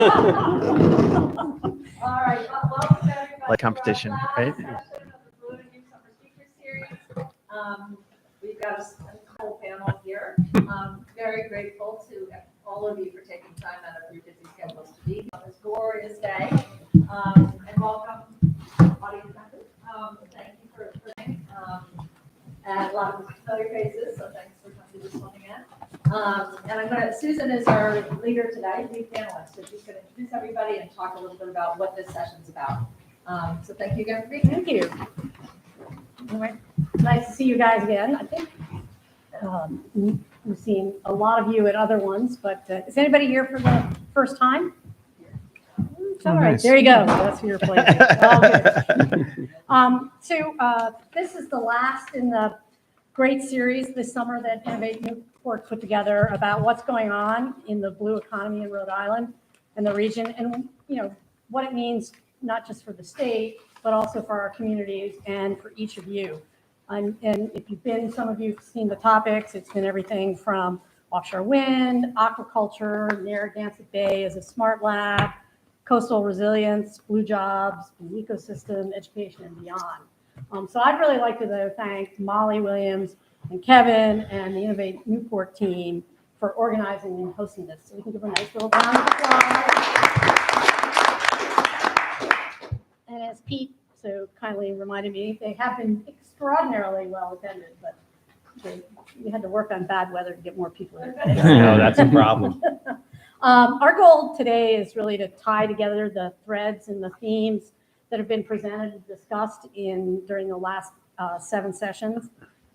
right, welcome everybody. Like competition, right? We've got a whole panel here. Very grateful to all of you for taking time out of your busy schedules to be on this glorious day. And welcome, audience members. Thank you for coming. And a lot of familiar faces, so thanks for coming to this one again. And Susan is our leader today, lead panelist, so she's going to introduce everybody and talk a little bit about what this session's about. So thank you again for being here. Thank you. All right. Nice to see you guys again. I think we've seen a lot of you at other ones, but is anybody here for the first time? All right, nice. there you go. That's who you're playing. All good. This is the last in the great series this summer that Innovate Newport put together about what's going on in the blue economy in Rhode Island and the region, and what it means not just for the state, but also for our communities and for each of you. And if you've been, some of you have seen the topics. It's been everything from offshore wind, aquaculture, Narragansett Bay as a smart lab, coastal resilience, blue jobs, blue ecosystem, education, and beyond. So I'd really like to thank Molly Williams and Kevin and the Innovate Newport team for organizing and hosting this. So we can give a nice little round of applause. And as Pete so kindly reminded me, they have been extraordinarily well attended, but we had to work on bad weather to get more people there. No, that's a problem. Our goal today is really to tie together the threads and the themes that have been presented and discussed during the last 7 sessions.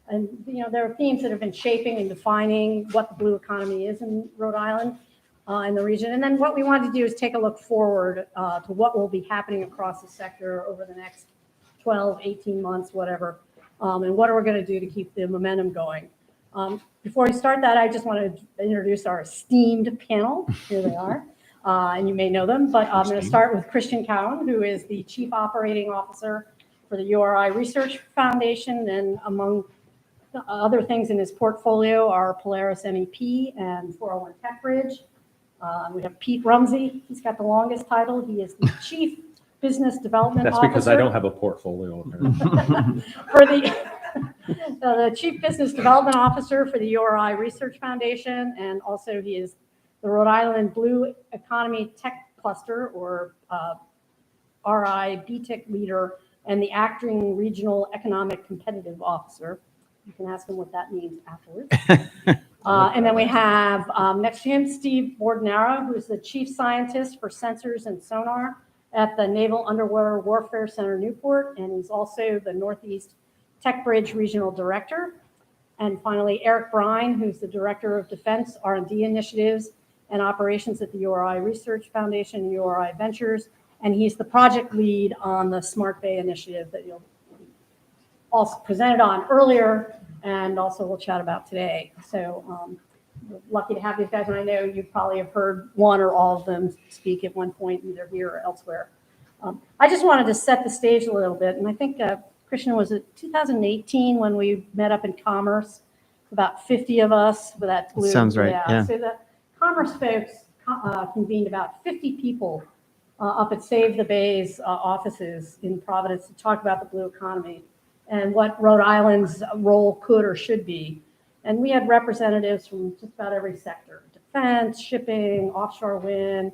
And there are themes that have been shaping and defining what the blue economy is in Rhode Island and the region. And then what we want to do is take a look forward to what will be happening across the sector over the next 12, 18 months, whatever. And what are we going to do to keep the momentum going? Before we start that, I just want to introduce our esteemed panel. Here they are. And you may know them, but I'm going to start with Christian Cowan, who is the Chief Operating Officer for the URI Research Foundation. And among other things in his portfolio are Polaris MEP and 401 Tech Bridge. We have Pete Rumsey. He's got the longest title. He is the Chief Business Development Officer. That's because I don't have a portfolio. For the Chief Business Development Officer for the URI Research Foundation, and also he is the Rhode Island Blue Economy Tech Cluster, or RI BTIC leader, and the acting Regional Economic Competitive Officer. You can ask him what that means afterwards. And then we have next to him, Steve Bordenaro, who is the Chief Scientist for Sensors and Sonar at the Naval Underwater Warfare Center, Newport, and he's also the Northeast Tech Bridge Regional Director. And finally, Eric Brine, who's the Director of Defense R&D Initiatives and Operations at the URI Research Foundation and URI Ventures, and he's the project lead on the Smart Bay initiative that you'll also presented on earlier, and also we'll chat about today. So we're lucky to have these guys, and I know you probably have heard one or all of them speak at one point, either here or elsewhere. I just wanted to set the stage a little bit, and I think Christian, was it 2018 when we met up in Commerce? About 50 of us with that blue. Sounds right. Yeah. So the Commerce folks convened about 50 people up at Save the Bay's offices in Providence to talk about the blue economy and what Rhode Island's role could or should be. And we had representatives from just about every sector: defense, shipping, offshore wind,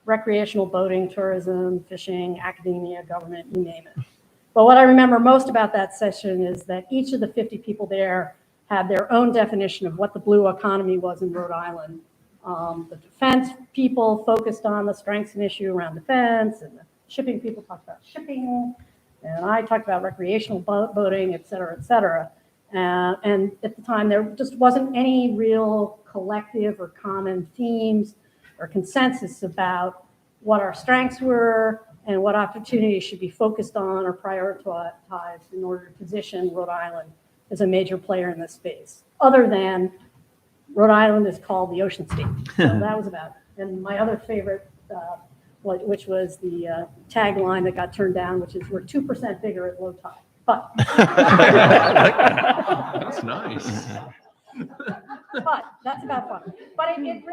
recreational boating, tourism, fishing, academia, government, you name it. But what I remember most about that session is that each of the 50 people there had their own definition of what the blue economy was in Rhode Island. The defense people focused on the strengths and issue around defense, and the shipping people talked about shipping, and I talked about recreational boating, et cetera, et cetera. And at the time, there just wasn't any real collective or common themes or consensus about what our strengths were and what opportunities should be focused on or prioritized in order to position Rhode Island as a major player in this space, other than Rhode Island is called the Ocean State. So that was about it. And my other favorite, which was the tagline that got turned down, which is, we're 2% bigger at low tide. But That's nice. But that's about fun. But it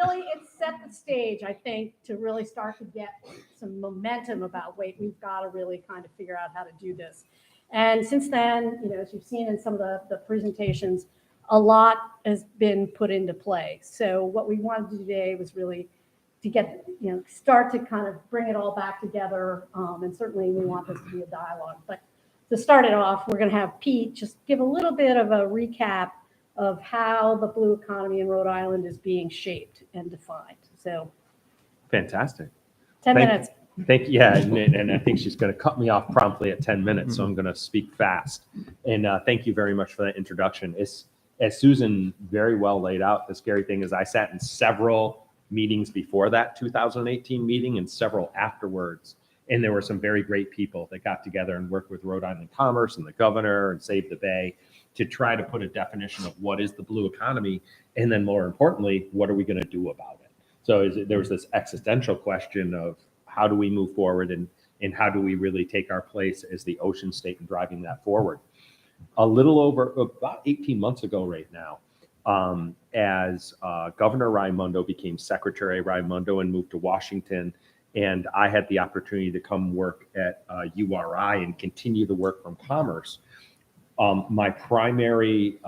set the stage, I think, to really start to get some momentum about, wait, we've got to really kind of figure out how to do this. And since then, as you've seen in some of the presentations, a lot has been put into play. So what we wanted to do today was really to get, start to kind of bring it all back together. And certainly we want this to be a dialogue. But to start it off, we're going to have Pete just give a little bit of a recap of how the blue economy in Rhode Island is being shaped and defined. So Fantastic. 10 minutes. Thank you. Yeah, and I think she's going to cut me off promptly at 10 minutes, so I'm going to speak fast. And thank you very much for that introduction. As Susan very well laid out, the scary thing is I sat in several meetings before that 2018 meeting and several afterwards. And there were some very great people that got together and worked with Rhode Island Commerce and the governor and Save the Bay to try to put a definition of what is the blue economy. And then more importantly, what are we going to do about it? So there was this existential question of how do we move forward and how do we really take our place as the ocean state in driving that forward? A little over about 18 months ago right now, as Governor Raimondo became Secretary Raimondo and moved to Washington, and I had the opportunity to come work at URI and continue the work from Commerce. My primary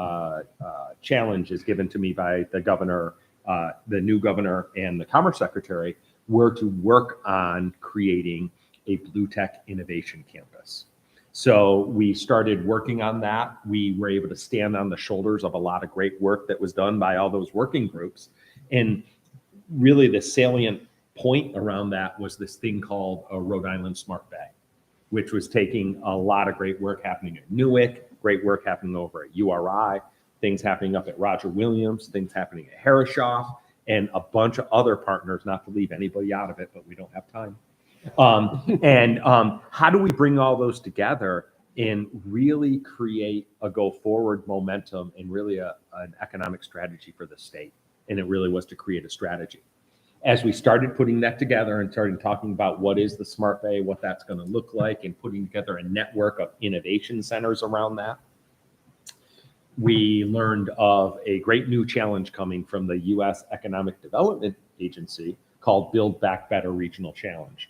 challenge is given to me by the governor, the new governor and the Commerce Secretary, were to work on creating a Blue Tech Innovation Campus. So we started working on that. We were able to stand on the shoulders of a lot of great work that was done by all those working groups. And really the salient point around that was this thing called a Rhode Island Smart Bay, which was taking a lot of great work happening at Newark, great work happening over at URI, things happening up at Roger Williams, things happening at Harrishoff, and a bunch of other partners, not to leave anybody out of it, but we don't have time. How do we bring all those together and really create a go forward momentum and really an economic strategy for the state? And it really was to create a strategy. As we started putting that together and started talking about what is the Smart Bay, what that's going to look like, and putting together a network of innovation centers around that, we learned of a great new challenge coming from the U.S. Economic Development Agency called Build Back Better Regional Challenge.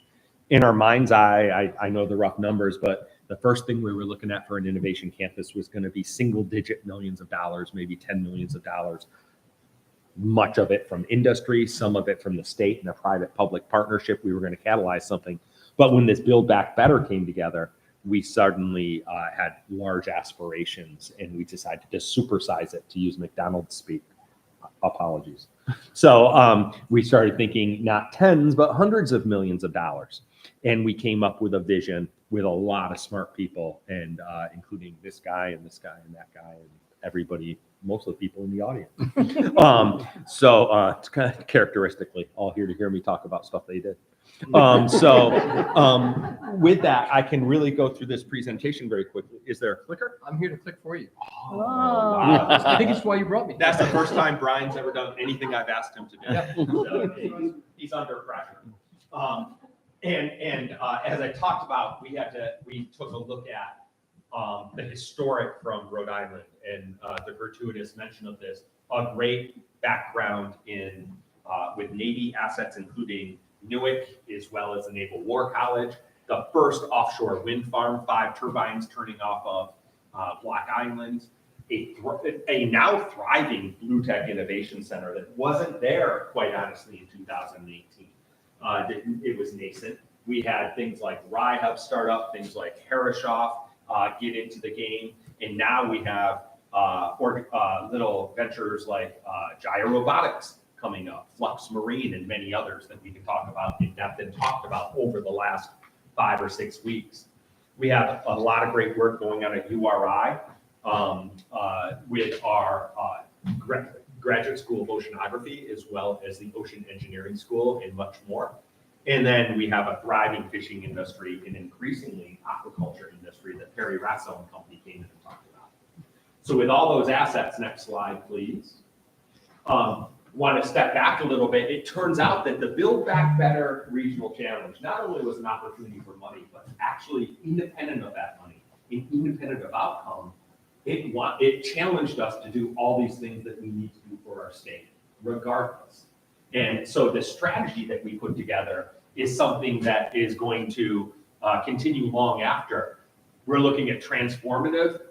In our mind's eye, I know the rough numbers, but the first thing we were looking at for an innovation campus was going to be single-digit millions of dollars, maybe 10 millions of dollars. Much of it from industry, some of it from the state and a private-public partnership. We were going to catalyze something. But when this Build Back Better came together, we suddenly had large aspirations, and we decided to supersize it, to use McDonald's speak. Apologies. So we started thinking not tens, but hundreds of millions of dollars. And we came up with a vision with a lot of smart people, and including this guy and this guy and that guy and everybody, most of the people in the audience. It's kind of characteristically all here to hear me talk about stuff they did. With that, I can really go through this presentation very quickly. Is there a clicker? I'm here to click for you. Oh. Wow. I think it's why you brought me. That's the first time Brian's ever done anything I've asked him to do. So he's under pressure. As I talked about, we took a look at the historic from Rhode Island and the gratuitous mention of this, a great background in with Navy assets, including Newark, as well as the Naval War College, the first offshore wind farm, 5 turbines turning off of Block Island, a now thriving Blue Tech Innovation Center that wasn't there, quite honestly, in 2018. It was nascent. We had things like Rye Hub startup, things like Harrishoff get into the game, and now we have little ventures like Gyro Robotics coming up, Flux Marine, and many others that we can talk about in depth and talked about over the last 5 or 6 weeks. We have a lot of great work going on at URI with our Graduate School of Oceanography, as well as the Ocean Engineering School, and much more. And then we have a thriving fishing industry and increasingly aquaculture industry that Perry Rasso and company came in and talked about. So with all those assets, next slide, please. Want to step back a little bit. It turns out that the Build Back Better Regional Challenge not only was an opportunity for money, but actually independent of that money, and independent of outcome, it challenged us to do all these things that we need to do for our state, regardless. And so the strategy that we put together is something that is going to continue long after. We're looking at transformative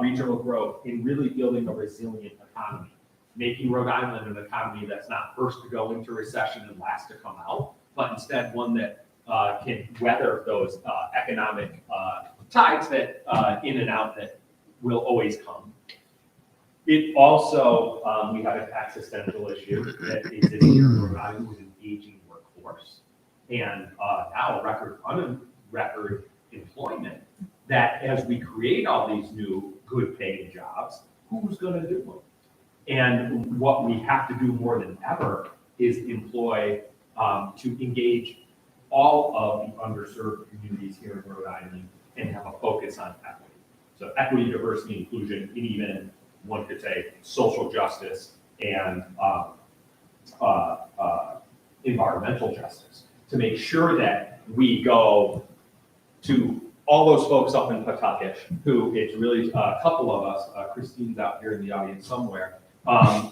regional growth in really building a resilient economy, making Rhode Island an economy that's not first to go into recession and last to come out, but instead one that can weather those economic tides that in and out that will always come. It also, we have an existential issue that exists here in Rhode Island with an aging workforce and now record employment, that as we create all these new good paying jobs, who's going to do them? And what we have to do more than ever is employ to engage all of the underserved communities here in Rhode Island and have a focus on equity. So equity, diversity, inclusion, and even one could say social justice and environmental justice, to make sure that we go to all those folks up in Pawtucket, who it's really a couple of us, Christine's out here in the audience somewhere,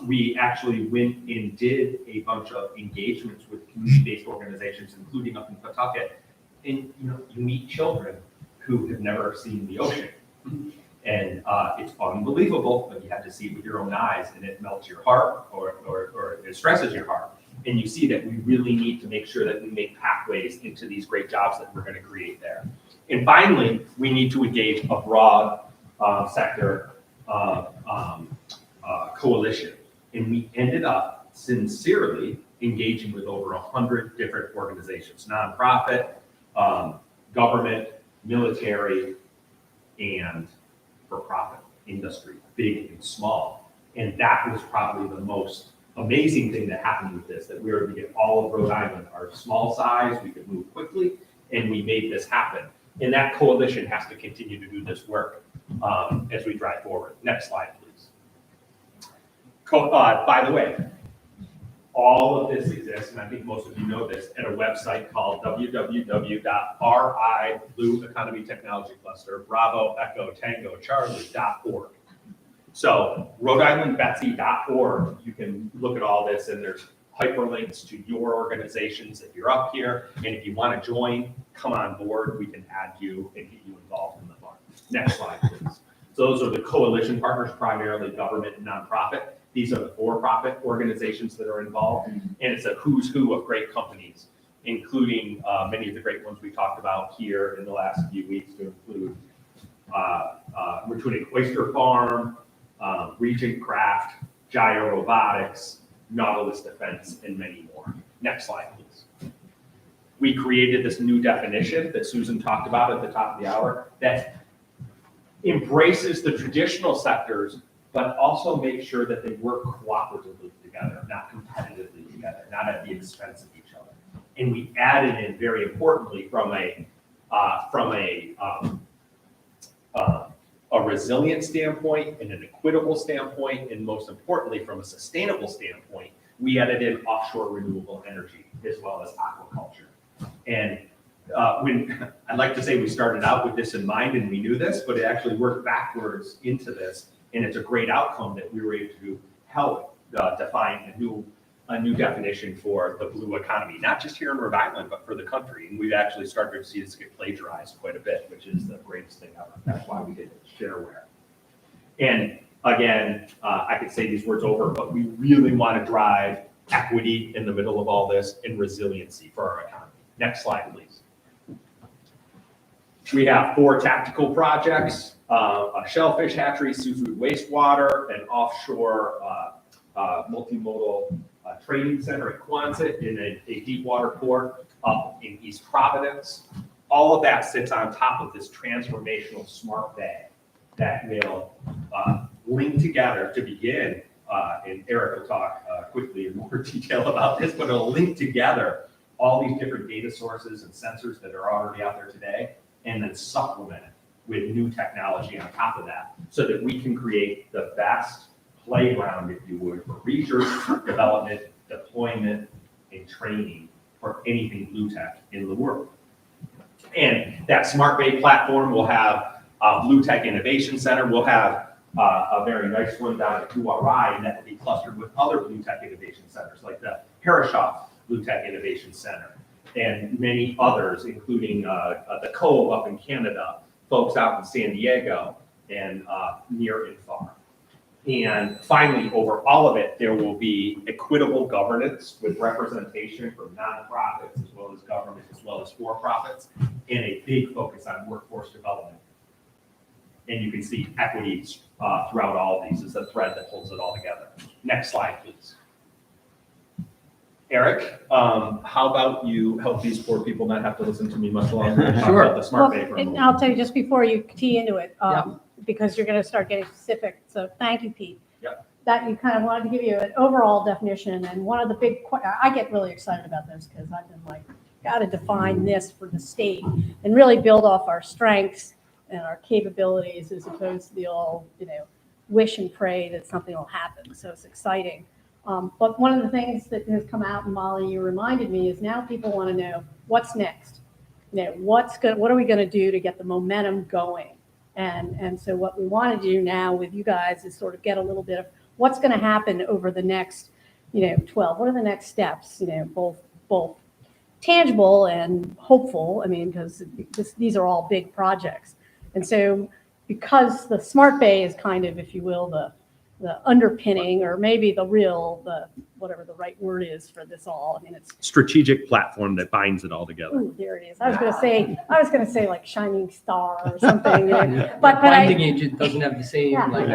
we actually went and did a bunch of engagements with community-based organizations, including up in Pawtucket. And you meet children who have never seen the ocean. And it's unbelievable, but you have to see it with your own eyes, and it melts your heart or it stresses your heart. And you see that we really need to make sure that we make pathways into these great jobs that we're going to create there. And finally, we need to engage a broad sector coalition. And we ended up sincerely engaging with over 100 different organizations, nonprofit, government, military, and for-profit industry, big and small. And that was probably the most amazing thing that happened with this, that we were able to get all of Rhode Island, our small size, we could move quickly, and we made this happen. And that coalition has to continue to do this work as we drive forward. Next slide, please. By the way, all of this exists, and I think most of you know this, at a website called www.RI Blue Economy Technology Cluster, Bravo Echo Tango Charlie.org. So Rhode-IslandBetsy.org, you can look at all this, and there's hyperlinks to your organizations if you're up here. And if you want to join, come on board. We can add you and get you involved in the fund. Next slide, please. So those are the coalition partners, primarily government and nonprofit. These are the for-profit organizations that are involved. And it's a who's who of great companies, including many of the great ones we talked about here in the last few weeks, to include Matutic Oyster Farm, Regent Craft, Gyro Robotics, Nautilus Defense, and many more. Next slide, please. We created this new definition that Susan talked about at the top of the hour that embraces the traditional sectors, but also makes sure that they work cooperatively together, not competitively together, not at the expense of each other. And we added in, very importantly, from a resilient standpoint and an equitable standpoint, and most importantly, from a sustainable standpoint, we added in offshore renewable energy as well as aquaculture. And when I'd like to say we started out with this in mind and we knew this, but it actually worked backwards into this. And it's a great outcome that we were able to help define a new definition for the blue economy, not just here in Rhode Island, but for the country. And we've actually started to see this get plagiarized quite a bit, which is the greatest thing ever. That's why we did shareware. And again, I could say these words over, but we really want to drive equity in the middle of all this and resiliency for our economy. Next slide, please. We have 4 tactical projects, a shellfish hatchery, seafood wastewater, an offshore multimodal training center at Quonset, in a deep water port up in East Providence. All of that sits on top of this transformational smart bay that will link together to begin, and Eric will talk quickly in more detail about this, but it'll link together all these different data sources and sensors that are already out there today, and then supplement it with new technology on top of that, so that we can create the best playground, if you would, for research, development, deployment, and training for anything blue tech in the world. And that Smart Bay platform will have Blue Tech Innovation Center. We'll have a very nice one down at URI that will be clustered with other Blue Tech Innovation Centers, like the Harrishoff Blue Tech Innovation Center, and many others, including the Cove up in Canada, folks out in San Diego, and near and far. And finally, over all of it, there will be equitable governance with representation from nonprofits as well as government as well as for-profits, and a big focus on workforce development. And you can see equities throughout all of these is the thread that holds it all together. Next slide, please. Eric, how about you help these poor people not have to listen to me much longer and talk Sure. about the Smart Bay for a And moment? I'll tell you just before you key into it, Yeah. because you're going to start getting specific. So thank you, Pete. Yep. That you kind of wanted to give you an overall definition. And one of the big, I get really excited about this because I've been like, got to define this for the state and really build off our strengths and our capabilities as opposed to the all, wish and pray that something will happen. So it's exciting. But one of the things that has come out, and Molly, you reminded me, is now people want to know what's next. What are we going to do to get the momentum going? And so what we want to do now with you guys is sort of get a little bit of what's going to happen over the next, 12. What are the next steps? Both tangible and hopeful. I mean, because these are all big projects. And so because the Smart Bay is kind of, if you will, the underpinning, or maybe whatever the right word is for this all. I mean, it's Strategic platform that binds it all together. ooh, there it is. I was going to say like shining star or something. But Binding agent doesn't have the same, Yeah. like.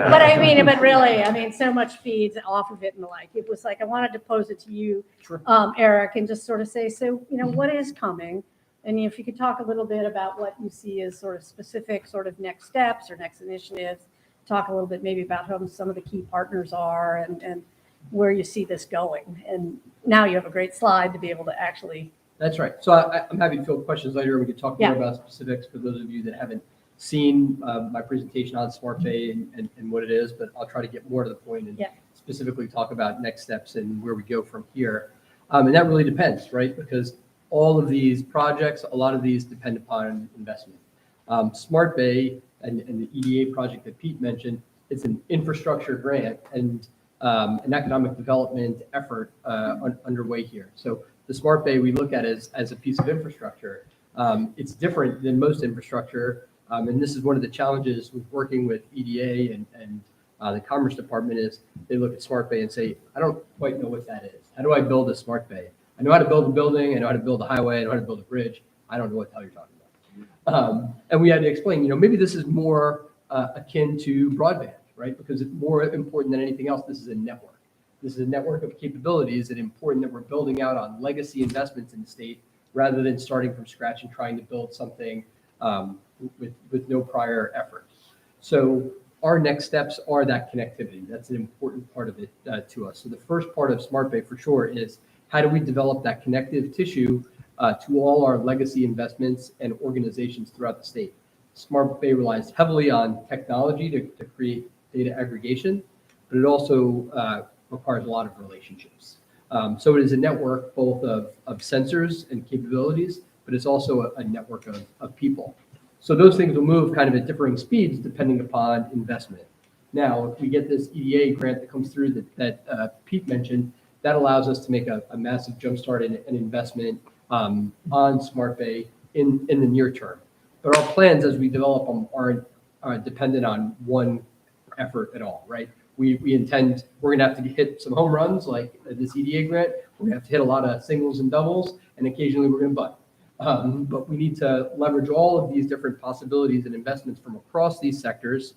But really, so much feeds off of it, and it was like I wanted to pose it to you, Sure. Eric, and just sort of say, so what is coming, and if you could talk a little bit about what you see as sort of specific, sort of next steps or next initiatives. Talk a little bit maybe about who some of the key partners are and where you see this going. And now you have a great slide to be able to actually. That's right. So I'm happy to field questions later. We could talk more Yeah. about specifics for those of you that haven't seen my presentation on Smart Bay and what it is, but I'll try to get more to the point and Yeah. specifically talk about next steps and where we go from here. And that really depends, right? Because all of these projects, a lot of these depend upon investment. Smart Bay and the EDA project that Pete mentioned, it's an infrastructure grant and an economic development effort underway here. So the Smart Bay we look at as a piece of infrastructure. It's different than most infrastructure, and this is one of the challenges with working with EDA and the Commerce Department is they look at Smart Bay and say, I don't quite know what that is. How do I build a Smart Bay? I know how to build a building, I know how to build a highway, I know how to build a bridge. I don't know what the hell you're talking about. And we had to explain, maybe this is more akin to broadband, right? Because it's more important than anything else. This is a network. This is a network of capabilities that important that we're building out on legacy investments in the state rather than starting from scratch and trying to build something with no prior effort. So our next steps are that connectivity. That's an important part of it to us. So the first part of Smart Bay for sure is how do we develop that connective tissue to all our legacy investments and organizations throughout the state. Smart Bay relies heavily on technology to create data aggregation, but it also requires a lot of relationships. So it is a network both of sensors and capabilities, but it's also a network of people. So those things will move kind of at differing speeds depending upon investment. Now, if we get this EDA grant that comes through that Pete mentioned, that allows us to make a massive jumpstart in an investment on Smart Bay in the near term. But our plans as we develop them aren't dependent on one effort at all, right? We're going to have to hit some home runs like this EDA grant. We're going to have to hit a lot of singles and doubles, and occasionally we're going to butt. But we need to leverage all of these different possibilities and investments from across these sectors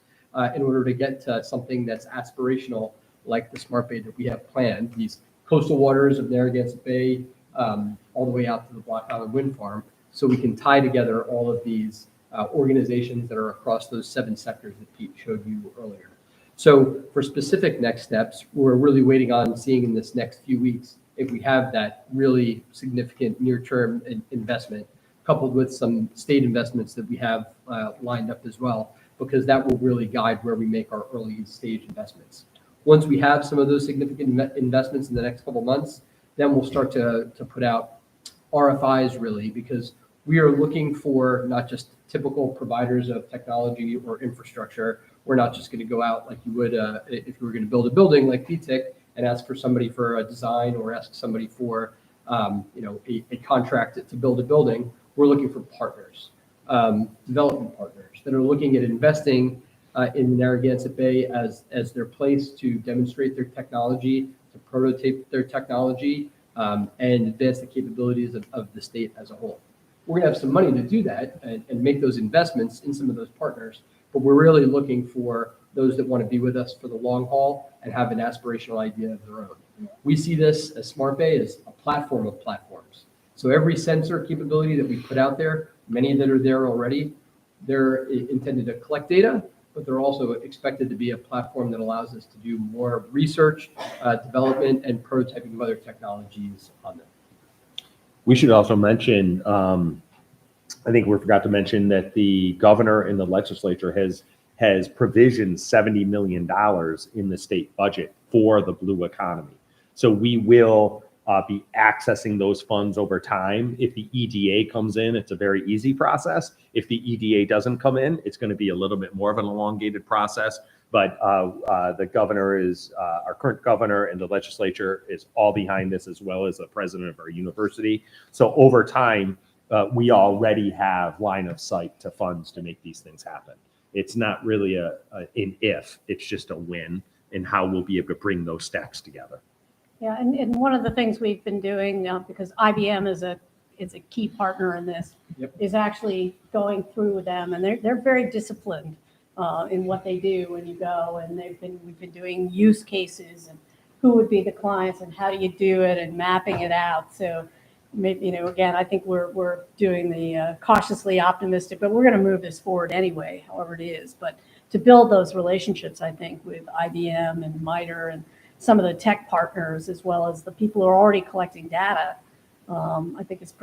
in order to get to something that's aspirational like the Smart Bay that we have planned, these coastal waters of Narragansett Bay, all the way out to the Block Island Wind Farm, so we can tie together all of these organizations that are across those 7 sectors that Pete showed you earlier. So for specific next steps, we're really waiting on seeing in this next few weeks if we have that really significant near-term investment, coupled with some state investments that we have lined up as well, because that will really guide where we make our early stage investments. Once we have some of those significant investments in the next couple of months, then we'll start to put out RFIs really, because we are looking for not just typical providers of technology or infrastructure. We're not just going to go out like you would if you were going to build a building like BTIC and ask for somebody for a design or ask somebody for a contract to build a building. We're looking for partners, development partners that are looking at investing in the Narragansett Bay as their place to demonstrate their technology, to prototype their technology, and advance the capabilities of the state as a whole. We're going to have some money to do that and make those investments in some of those partners, but we're really looking for those that want to be with us for the long haul and have an aspirational idea of their own. We see this as Smart Bay as a platform of platforms. So every sensor capability that we put out there, many that are there already, they're intended to collect data, but they're also expected to be a platform that allows us to do more research, development, and prototyping of other technologies on them. We should also mention, I think we forgot to mention that the governor and the legislature has provisioned $70 million in the state budget for the blue economy. So we will be accessing those funds over time. If the EDA comes in, it's a very easy process. If the EDA doesn't come in, it's going to be a little bit more of an elongated process. But the governor is, our current governor and the legislature is all behind this, as well as the president of our university. So over time, we already have line of sight to funds to make these things happen. It's not really an if, it's just a when, and how we'll be able to bring those stacks together. Yeah, and one of the things we've been doing, because IBM is a key partner in this, Yep. is actually going through with them, and they're very disciplined in what they do when you go, and we've been doing use cases and who would be the clients and how do you do it and mapping it out. So maybe, again, I think we're doing the cautiously optimistic, but we're going to move this forward anyway, however it is. But to build those relationships, I think, with IBM and MITRE and some of the tech partners, as well as the people who are already collecting data, I think it's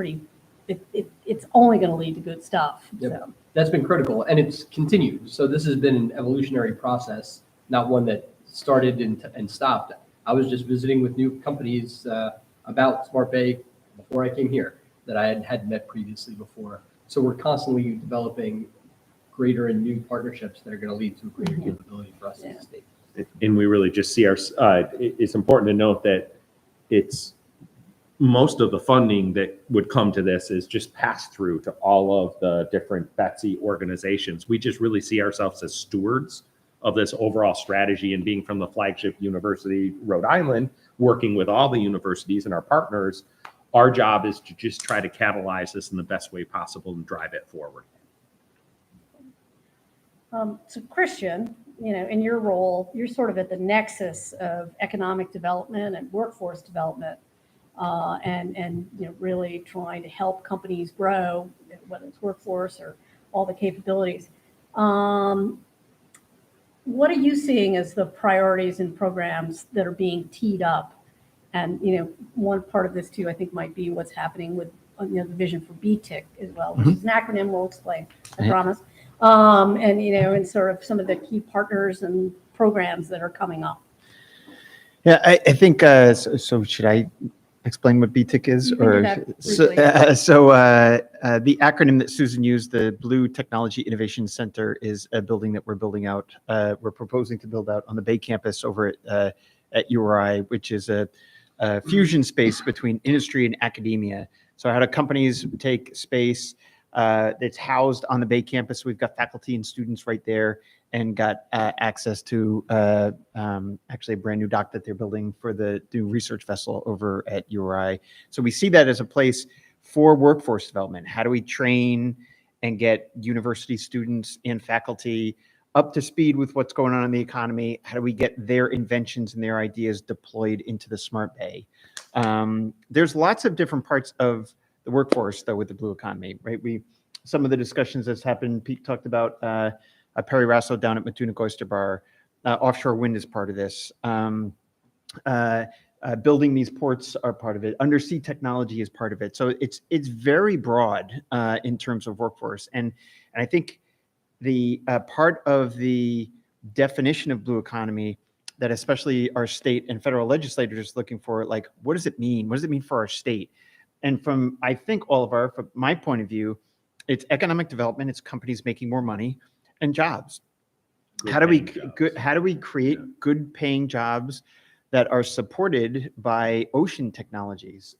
it's only going to lead to good stuff. Yep. So. That's been critical, and it's continued. So this has been an evolutionary process, not one that started and stopped. I was just visiting with new companies about Smart Bay before I came here that I had met previously before. So we're constantly developing greater and new partnerships that are going to lead to a greater capability for us as a state. And we really just see it's important to note that it's most of the funding that would come to this is just passed through to all of the different BETC organizations. We just really see ourselves as stewards of this overall strategy, and being from the flagship university, Rhode Island, working with all the universities and our partners, our job is to just try to catalyze this in the best way possible and drive it forward. So Christian, in your role, you're sort of at the nexus of economic development and workforce development, and really trying to help companies grow, whether it's workforce or all the capabilities. What are you seeing as the priorities and programs that are being teed up? And one part of this too, I think, might be what's happening with the vision for BTIC as well, which is an acronym we'll explain, I promise. And sort of some of the key partners and programs that are coming up. Yeah, I think, so should I explain what BTIC is? You can do that briefly. The acronym that Susan used, the Blue Technology Innovation Center, is a building that we're building out. We're proposing to build out on the Bay campus over at URI, which is a fusion space between industry and academia. So how do companies take space that's housed on the Bay campus? We've got faculty and students right there, and got access to actually a brand new dock that they're building for the new research vessel over at URI. So we see that as a place for workforce development. How do we train and get university students and faculty up to speed with what's going on in the economy? How do we get their inventions and their ideas deployed into the Smart Bay? There's lots of different parts of the workforce, though, with the blue economy, right? Some of the discussions that's happened, Pete talked about Perry Rasso down at Matunic Oyster Bar. Offshore wind is part of this. Building these ports are part of it. Undersea technology is part of it. So it's very broad in terms of workforce. And I think the part of the definition of blue economy that especially our state and federal legislators are looking for, like, what does it mean? What does it mean for our state? And from my point of view, it's economic development, it's companies making more money, and jobs. how do we paying jobs. how do we create good paying jobs that are supported by ocean technologies?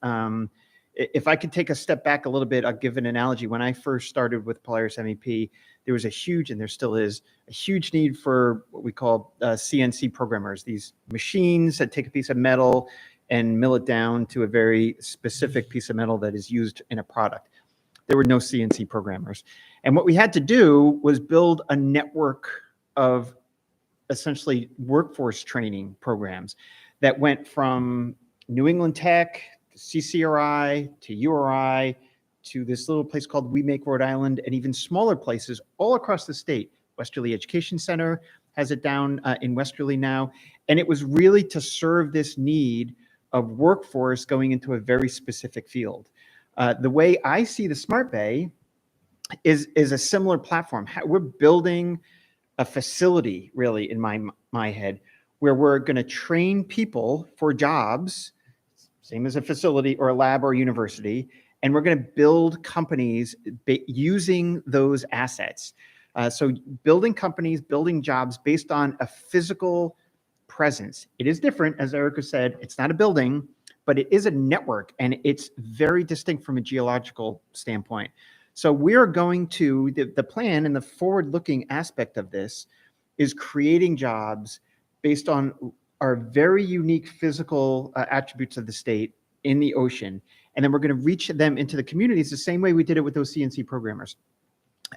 If I could take a step back a little bit, I'll give an analogy. When I first started with Polaris MEP, there was a huge, and there still is, a huge need for what we call CNC programmers, these machines that take a piece of metal and mill it down to a very specific piece of metal that is used in a product. There were no CNC programmers. And what we had to do was build a network of essentially workforce training programs that went from New England Tech to CCRI to URI to this little place called We Make Rhode Island, and even smaller places all across the state. Westerly Education Center has it down in Westerly now. And it was really to serve this need of workforce going into a very specific field. The way I see the Smart Bay is a similar platform. We're building a facility, really, in my head, where we're going to train people for jobs, same as a facility or a lab or a university, and we're going to build companies using those assets. So building companies, building jobs based on a physical presence. It is different, as Erica said, it's not a building, but it is a network, and it's very distinct from a geological standpoint. So we're going to, the plan and the forward-looking aspect of this is creating jobs based on our very unique physical attributes of the state in the ocean. And then we're going to reach them into the communities the same way we did it with those CNC programmers.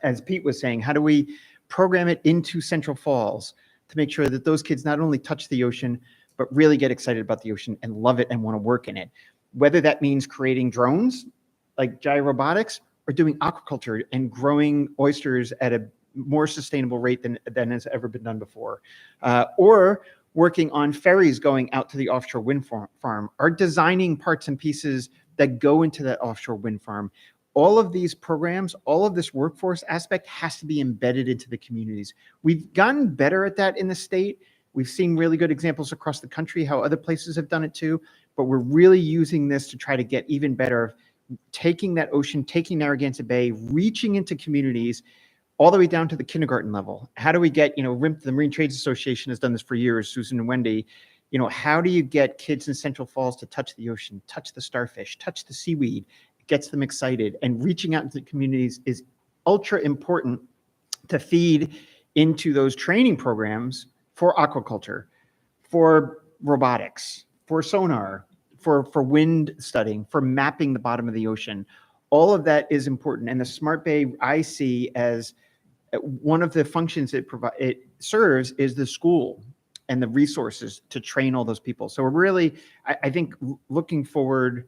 As Pete was saying, how do we program it into Central Falls to make sure that those kids not only touch the ocean, but really get excited about the ocean and love it and want to work in it? Whether that means creating drones like Gyro Robotics, or doing aquaculture and growing oysters at a more sustainable rate than has ever been done before, or working on ferries going out to the offshore wind farm, or designing parts and pieces that go into that offshore wind farm. All of these programs, all of this workforce aspect has to be embedded into the communities. We've gotten better at that in the state. We've seen really good examples across the country, how other places have done it too, but we're really using this to try to get even better, taking that ocean, taking Narragansett Bay, reaching into communities all the way down to the kindergarten level. How do we get, RIMP, the Marine Trades Association has done this for years, Susan and Wendy, how do you get kids in Central Falls to touch the ocean, touch the starfish, touch the seaweed? It gets them excited, and reaching out into the communities is ultra important to feed into those training programs for aquaculture, for robotics, for sonar, for wind studying, for mapping the bottom of the ocean. All of that is important. And the Smart Bay I see as one of the functions it serves is the school and the resources to train all those people. So we're really, I think, looking forward,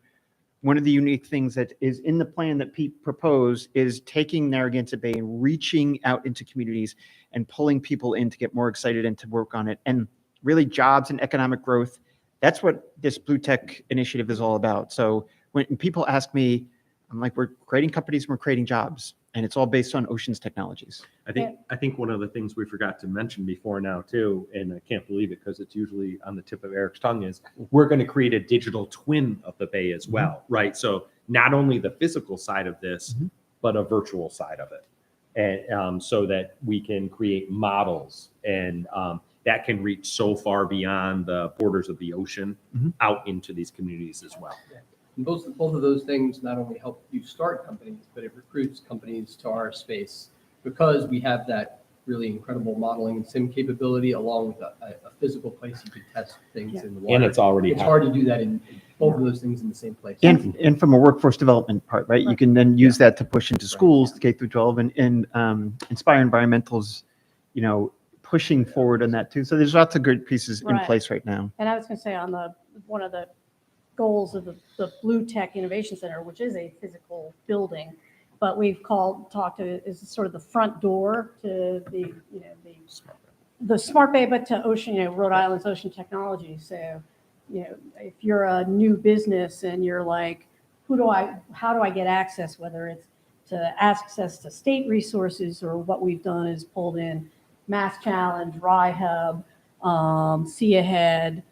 one of the unique things that is in the plan that Pete proposed is taking Narragansett Bay and reaching out into communities and pulling people in to get more excited and to work on it. And really jobs and economic growth, that's what this Blue Tech initiative is all about. So when people ask me, I'm like, we're creating companies, we're creating jobs, and it's all based on oceans technologies. I think one of the things we forgot to mention before now too, and I can't believe it because it's usually on the tip of Eric's tongue, is we're going to create a digital twin of the bay as well, right? So not only the physical side of this, but a virtual side of it. And so that we can create models and that can reach so far beyond the borders of the ocean out into these communities as well. And both of those things not only help you start companies, but it recruits companies to our space because we have that really incredible modeling and sim capability along with a physical place you can test things in the water. And it's already It's hard to do that in both of those things in the same place. And from a workforce development part, right? You can then use that to push into schools, K through 12, and Inspire Environmental's, pushing forward on that too. So there's lots of good pieces in Right. place right now. And I was going to say one of the goals of the Blue Tech Innovation Center, which is a physical building, but we've talked to is sort of the front door to the Smart Bay, but to ocean, Rhode Island's ocean technology. So, if you're a new business and you're like, how do I get access, whether it's to access to state resources, or what we've done is pulled in Mass Challenge, RIHub, See Ahead,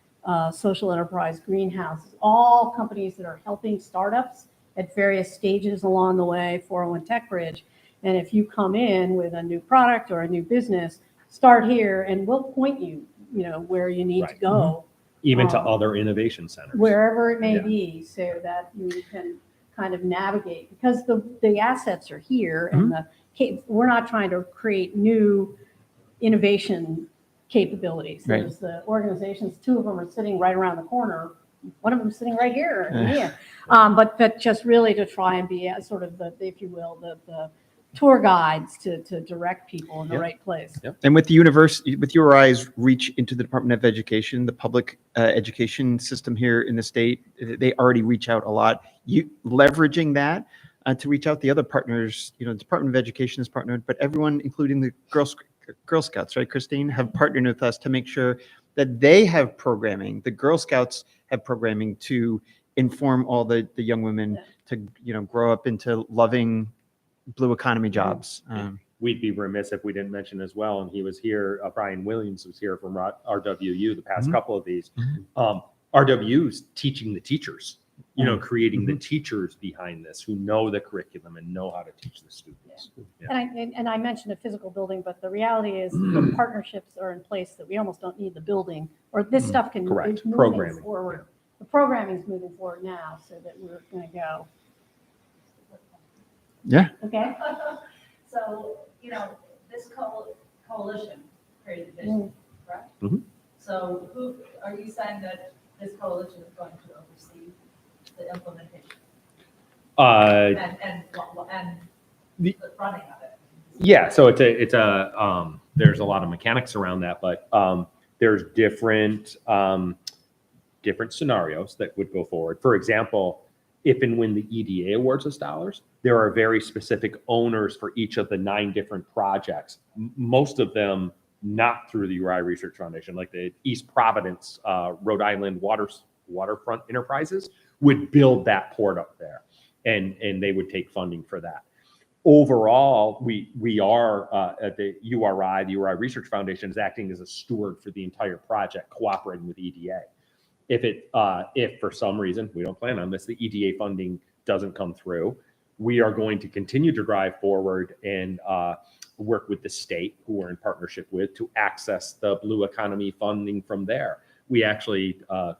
Social Enterprise Greenhouses, all companies that are helping startups at various stages along the way, 401 Tech Bridge. And if you come in with a new product or a new business, start here and we'll point you, where you need to Right. go, Even to Um, other innovation centers. wherever it may Yeah. be, so that you can kind of navigate, because the assets are here and we're not trying to create new innovation capabilities. Right. There's the organizations, two of them are sitting right around the corner. One of them is sitting right here. Yeah. But just really to try and be sort of if you will, the tour guides to direct people in the Yeah. right place. Yep. And with the university, with URI's reach into the Department of Education, the public education system here in the state, they already reach out a lot. You leveraging that to reach out the other partners, the Department of Education is partnered, but everyone, including the Girl Scouts, right, Christine, have partnered with us to make sure that they have programming. The Girl Scouts have programming to inform all the young women to, grow up into loving blue economy jobs. We'd be remiss if we didn't mention as well, and he was here, Brian Williams was here from RWU the past couple of these. RWU's teaching the teachers, creating the teachers behind this who know the curriculum and know how to teach the students. Yeah. And I mentioned a physical building, but the reality is the partnerships are in place that we almost don't need the building, or this stuff can Correct. is moving Programming, forward. The programming is moving forward now, so that we're going to go. Yeah. Okay. So, this coalition created vision, correct? Mhm. So who, are you saying that this coalition is going to oversee the implementation and the running of it? Yeah, so it's a there's a lot of mechanics around that, but there's different scenarios that would go forward. For example, if and when the EDA awards us dollars, there are very specific owners for each of the 9 different projects. Most of them not through the URI Research Foundation, like the East Providence, Rhode Island waterfront enterprises would build that port up there, and they would take funding for that. Overall, we are at the URI Research Foundation is acting as a steward for the entire project, cooperating with EDA. If for some reason, we don't plan on this, the EDA funding doesn't come through, we are going to continue to drive forward and work with the state, who we're in partnership with, to access the blue economy funding from there. We actually, I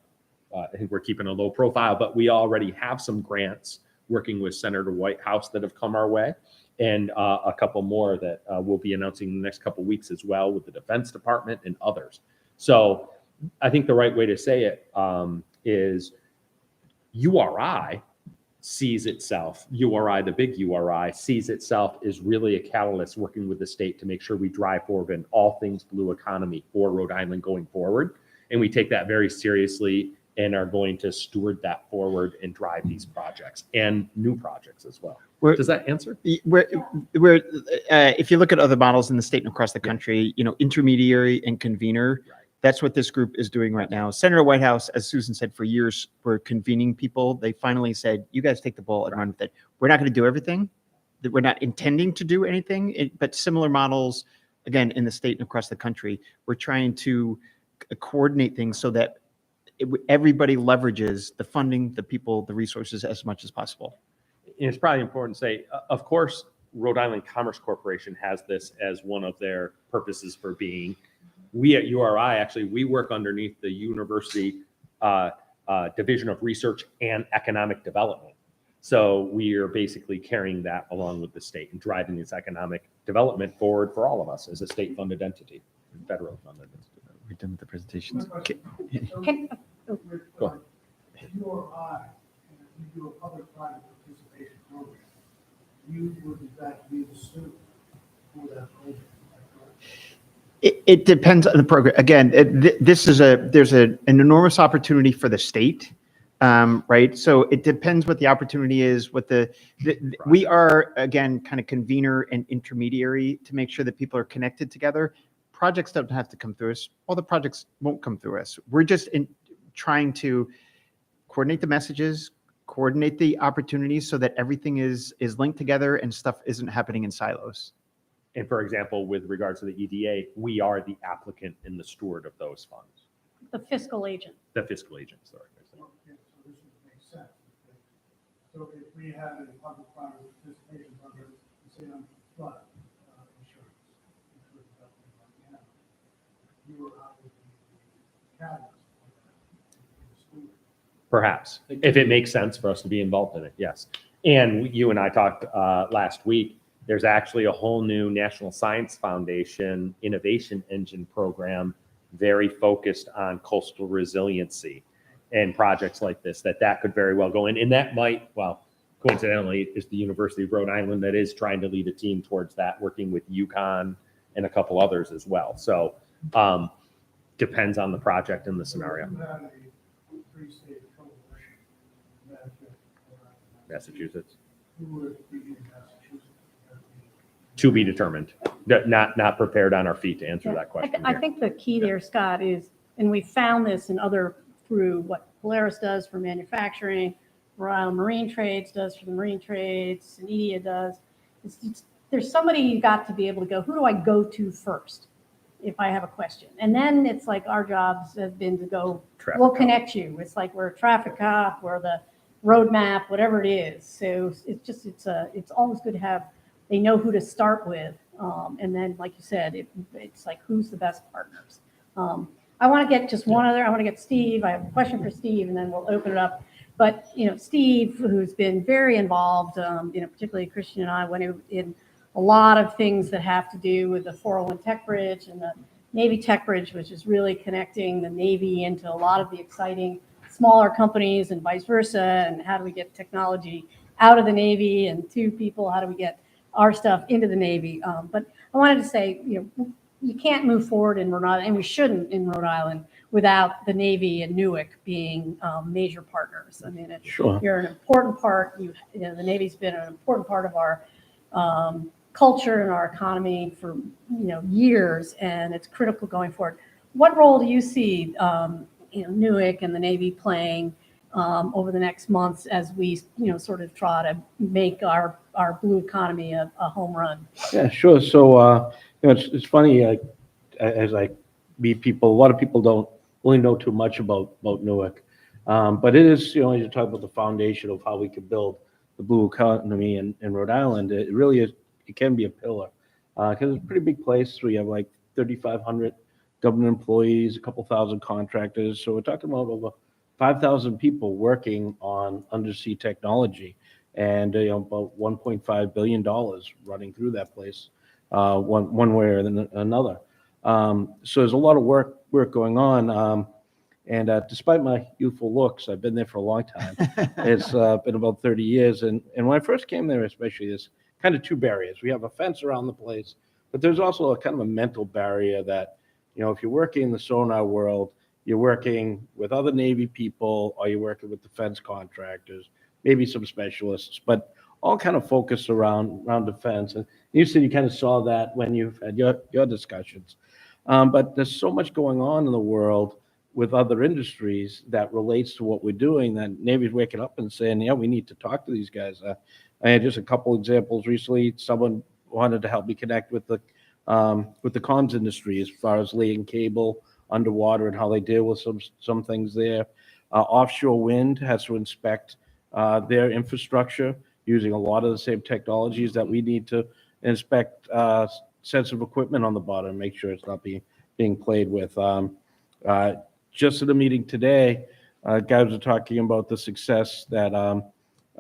think we're keeping a low profile, but we already have some grants working with Senator Whitehouse that have come our way, and a couple more that we'll be announcing in the next couple weeks as well with the Defense Department and others. So I think the right way to say it is URI sees itself, URI, the big URI, sees itself as really a catalyst working with the state to make sure we drive forward in all things blue economy for Rhode Island going forward. And we take that very seriously and are going to steward that forward and drive these projects and new projects as well. Does that answer? If you look at other models in the state and across the country, intermediary and convener, that's what this group is doing right now. Senator Whitehouse, as Susan said, for years, were convening people. They finally said, you guys take the ball and run with it. We're not going to do everything. We're not intending to do anything, but similar models, again, in the state and across the country, we're trying to coordinate things so that everybody leverages the funding, the people, the resources as much as possible. And it's probably important to say, of course, Rhode Island Commerce Corporation has this as one of their purposes for being. We at URI, actually, we work underneath the University Division of Research and Economic Development. So we are basically carrying that along with the state and driving this economic development forward for all of us as a state-funded entity, federal funded entity. We're done with the presentations. Go on. URI, and if you do a public-private participation program, you would in fact be the student for that program. It depends on the program. Again, there's an enormous opportunity for the state, right? So it depends what the opportunity is. We are, again, kind of convener and intermediary to make sure that people are connected together. Projects don't have to come through us. All the projects won't come through us. We're just trying to coordinate the messages, coordinate the opportunities so that everything is linked together and stuff isn't happening in silos. And for example, with regards to the EDA, we are the applicant and the steward of those funds, The fiscal agent. the fiscal agent, sorry. Okay, so this would make sense. So if we had a public-private participation program, say on flood insurance, which would definitely like to have, Perhaps, if it makes sense for us to be involved in it, yes. And you and I talked last week, there's actually a whole new National Science Foundation Innovation Engine program, very focused on coastal resiliency and projects like this, that could very well go in. And that might, well, coincidentally, is the University of Rhode Island that is trying to lead a team towards that, working with UConn and a couple others as well. So depends on the project and the scenario. You had a three-state coalition, Connecticut, Massachusetts. who would be in Massachusetts? To be determined. Not prepared on our feet to answer that question. I here. think the key there, Scott, is, and we found this in other, through what Polaris does for manufacturing, Rhode Island Marine Trades does for the marine trades, and EDIA does. There's somebody you got to be able to go, who do I go to first if I have a question? And then it's like our jobs have been to go, Traffic we'll cop. connect you. It's like we're a traffic cop, we're the roadmap, whatever it is. So it's always good to have, they know who to start with. And then, like you said, it's like, who's the best partners? I want to get just one other, I want to get Steve. I have a question for Steve, and then we'll open it up. But, Steve, who's been very involved, particularly Christian and I went in a lot of things that have to do with the 401 Tech Bridge and the Navy Tech Bridge, which is really connecting the Navy into a lot of the exciting smaller companies and vice versa. And how do we get technology out of the Navy, and to people, how do we get our stuff into the Navy? But I wanted to say, you can't move forward in Rhode Island, and we shouldn't in Rhode Island, without the Navy and Newark being major partners. I mean, Sure. you're an important part. The Navy's been an important part of our culture and our economy for years, and it's critical going forward. What role do you see Newark and the Navy playing over the next months as we sort of try to make our blue economy a home run? Yeah, sure. So, it's funny, as I meet people, a lot of people don't really know too much about Newark. But it is, as you talk about the foundation of how we could build the blue economy in Rhode Island, it really is, it can be a pillar. Because it's a pretty big place. We have like 3,500 government employees, a couple thousand contractors. So we're talking about over 5,000 people working on undersea technology, and about $1.5 billion running through that place, one way or another. So there's a lot of work going on. And despite my youthful looks, I've been there for a long time. It's been about 30 years. And when I first came there, especially, there's kind of two barriers. We have a fence around the place, but there's also a kind of a mental barrier that, if you're working in the sonar world, you're working with other Navy people, or you're working with defense contractors, maybe some specialists, but all kind of focused around defense. And you said you kind of saw that when you've had your discussions. But there's so much going on in the world with other industries that relates to what we're doing, that Navy's waking up and saying, yeah, we need to talk to these guys. I had just a couple examples recently. Someone wanted to help me connect with the comms industry as far as laying cable underwater and how they deal with some things there. Offshore wind has to inspect their infrastructure using a lot of the same technologies that we need to inspect sensitive equipment on the bottom and make sure it's not being played with. Just at a meeting today, guys are talking about the success that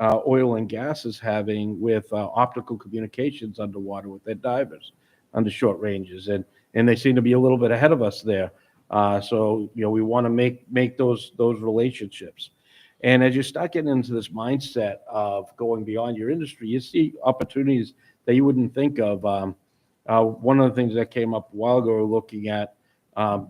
oil and gas is having with optical communications underwater with their divers under short ranges, and they seem to be a little bit ahead of us there. So we want to make those relationships. And as you start getting into this mindset of going beyond your industry, you see opportunities that you wouldn't think of. One of the things that came up a while ago, looking at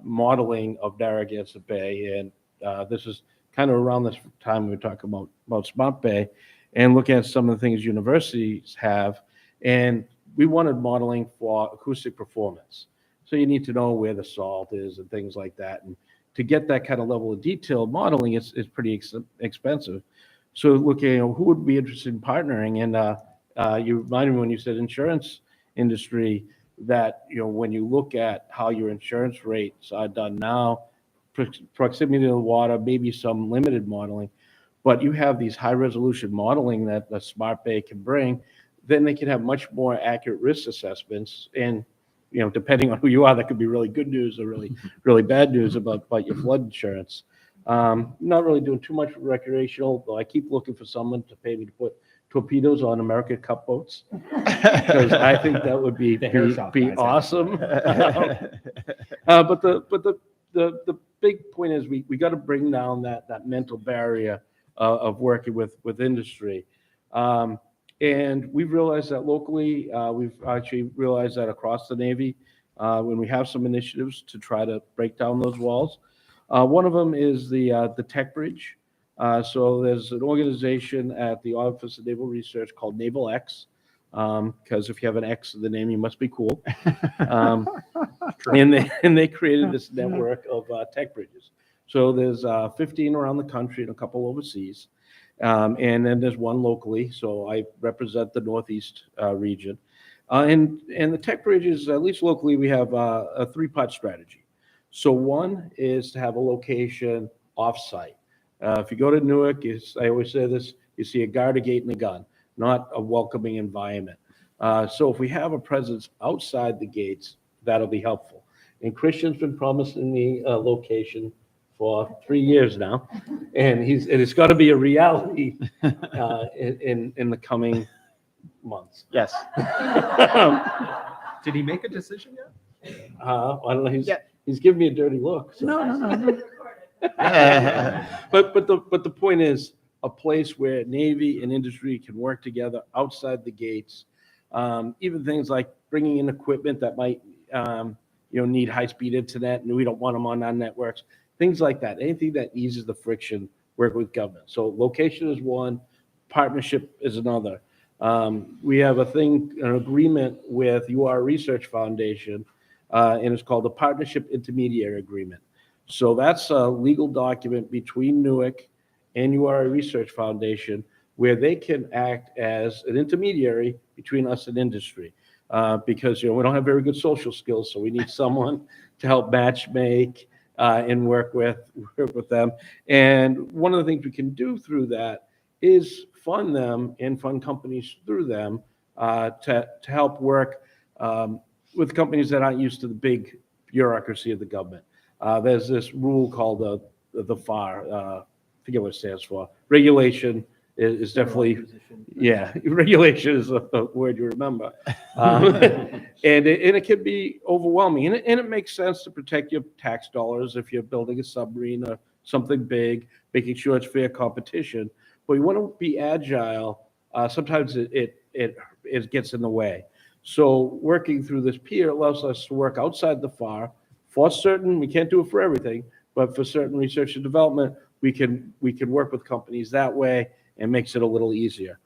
modeling of Narragansett Bay, and this is kind of around this time we were talking about Smart Bay, and looking at some of the things universities have, and we wanted modeling for acoustic performance. So you need to know where the salt is and things like that, and to get that kind of level of detailed modeling is pretty expensive. So looking, who would be interested in partnering, and you reminded me when you said insurance industry, that when you look at how your insurance rates are done now, proximity to the water, maybe some limited modeling, but you have these high resolution modeling that the Smart Bay can bring, then they can have much more accurate risk assessments. And depending on who you are, that could be really good news or really bad news about your flood insurance. Not really doing too much recreational, though I keep looking for someone to pay me to put torpedoes on American Cup boats, because I think that would be The hair shop guys have. awesome. But the big point is we got to bring down that mental barrier of working with industry. And we've realized that locally, we've actually realized that across the Navy, when we have some initiatives to try to break down those walls. One of them is the Tech Bridge. So there's an organization at the Office of Naval Research called Naval X, because if you have an X in the name, you must be cool. And they created this network of tech bridges. So there's 15 around the country and a couple overseas. And then there's one locally. So I represent the Northeast region. And the tech bridges, at least locally, we have a three-part strategy. So one is to have a location off-site. If you go to Newark, I always say this, you see a guard, a gate, and a gun, not a welcoming environment. So if we have a presence outside the gates, that'll be helpful. And Christian's been promising me a location for 3 years now, and it's got to be a reality in the coming months. Yes. Did he make a decision yet? I don't know. Yeah. He's giving me a dirty look. So. No. But the point is a place where Navy and industry can work together outside the gates. Even things like bringing in equipment that might need high-speed internet, and we don't want them on our networks. Things like that. Anything that eases the friction, work with government. So location is one, partnership is another. We have an agreement with UR Research Foundation, and it's called the Partnership Intermediary Agreement. So that's a legal document between Newark and UR Research Foundation where they can act as an intermediary between us and industry. Because we don't have very good social skills, so we need someone to help match make and work with them. And one of the things we can do through that is fund them and fund companies through them to help work with companies that aren't used to the big bureaucracy of the government. There's this rule called the FAR, I forget what it stands for. Regulation is definitely, yeah, regulation is a word you remember. And it can be overwhelming. And it makes sense to protect your tax dollars if you're building a submarine or something big, making sure it's fair competition. But you want to be agile. Sometimes it gets in the way. So working through this peer allows us to work outside the FAR. For certain, we can't do it for everything, but for certain research and development, we can work with companies that way and makes it a little easier.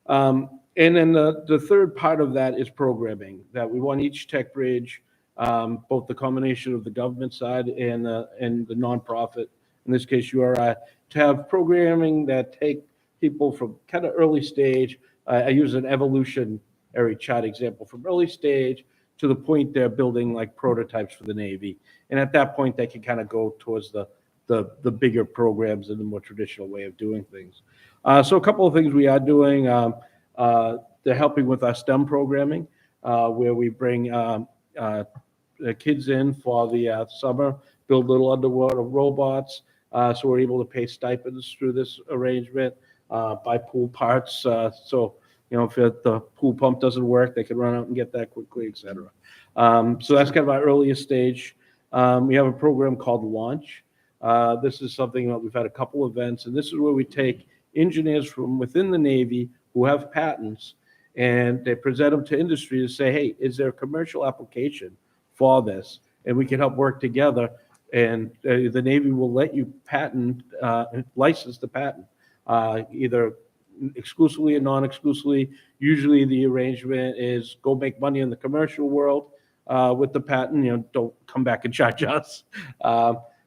And then the third part of that is programming, that we want each tech bridge, both the combination of the government side and the nonprofit, in this case URI, to have programming that take people from kind of early stage. I use an evolutionary chart example from early stage to the point they're building like prototypes for the Navy. And at that point, they can kind of go towards the bigger programs in the more traditional way of doing things. So a couple of things we are doing, they're helping with our STEM programming, where we bring the kids in for the summer, build little underwater robots. So we're able to pay stipends through this arrangement, buy pool parts. So if the pool pump doesn't work, they can run out and get that quickly, et cetera. So that's kind of our earliest stage. We have a program called Launch. This is something that we've had a couple events, and this is where we take engineers from within the Navy who have patents, and they present them to industry to say, hey, is there a commercial application for this? And we can help work together, and the Navy will let you license the patent, either exclusively or non-exclusively. Usually the arrangement is go make money in the commercial world with the patent, don't come back and charge us.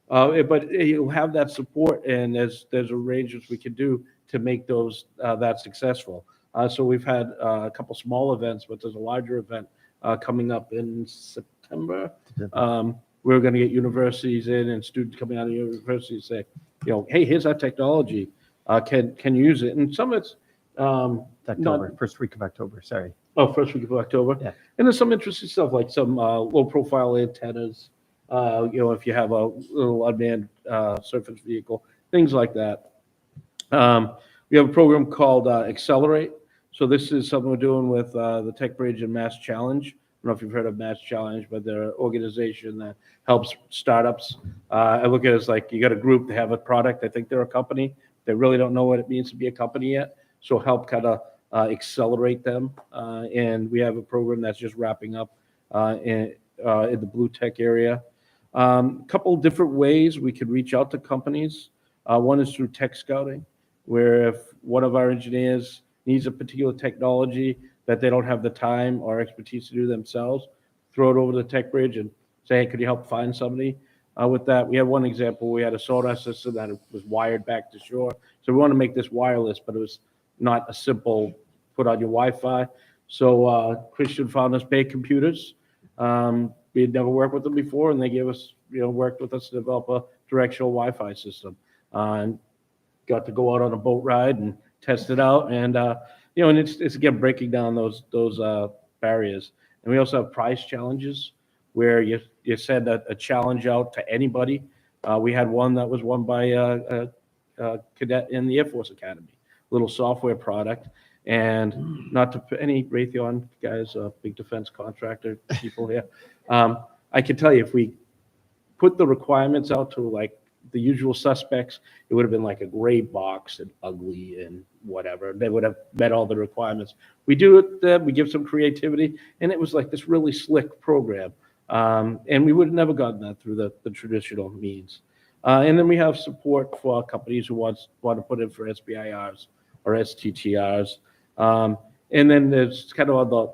But you'll have that support, and there's arrangements we can do to make those that successful. So we've had a couple small events, but there's a larger event coming up in September. We're going to get universities in and students coming out of universities say, hey, here's our technology. Can you use it? And some of it's October, first week of October, sorry. first week of October. Yeah. And there's some interesting stuff like some low-profile antennas if you have a little unmanned surface vehicle, things like that. We have a program called Accelerate. So this is something we're doing with the Tech Bridge and Mass Challenge. I don't know if you've heard of Mass Challenge, but they're an organization that helps startups. I look at it as like you got a group, they have a product, they think they're a company, they really don't know what it means to be a company yet. So help kind of accelerate them. And we have a program that's just wrapping up in the blue tech area. A couple different ways we could reach out to companies. One is through tech scouting, where if one of our engineers needs a particular technology that they don't have the time or expertise to do themselves, throw it over the Tech Bridge and say, hey, could you help find somebody with that? We had one example. We had a sonar system that was wired back to shore. So we want to make this wireless, but it was not a simple put on your Wi-Fi. So Christian found us Bay Computers. We had never worked with them before, and they gave us, worked with us to develop a directional Wi-Fi system. And got to go out on a boat ride and test it out. And, and it's again, breaking down those barriers. And we also have prize challenges where you send a challenge out to anybody. We had one that was won by a cadet in the Air Force Academy, little software product. And not to any Raytheon guys, big defense contractor people here. I can tell you, if we put the requirements out to like the usual suspects, it would have been like a gray box and ugly and whatever. They would have met all the requirements. We do it, we give some creativity, and it was like this really slick program. And we would have never gotten that through the traditional means. And then we have support for companies who want to put in for SBIRs or STTRs. And then there's kind of on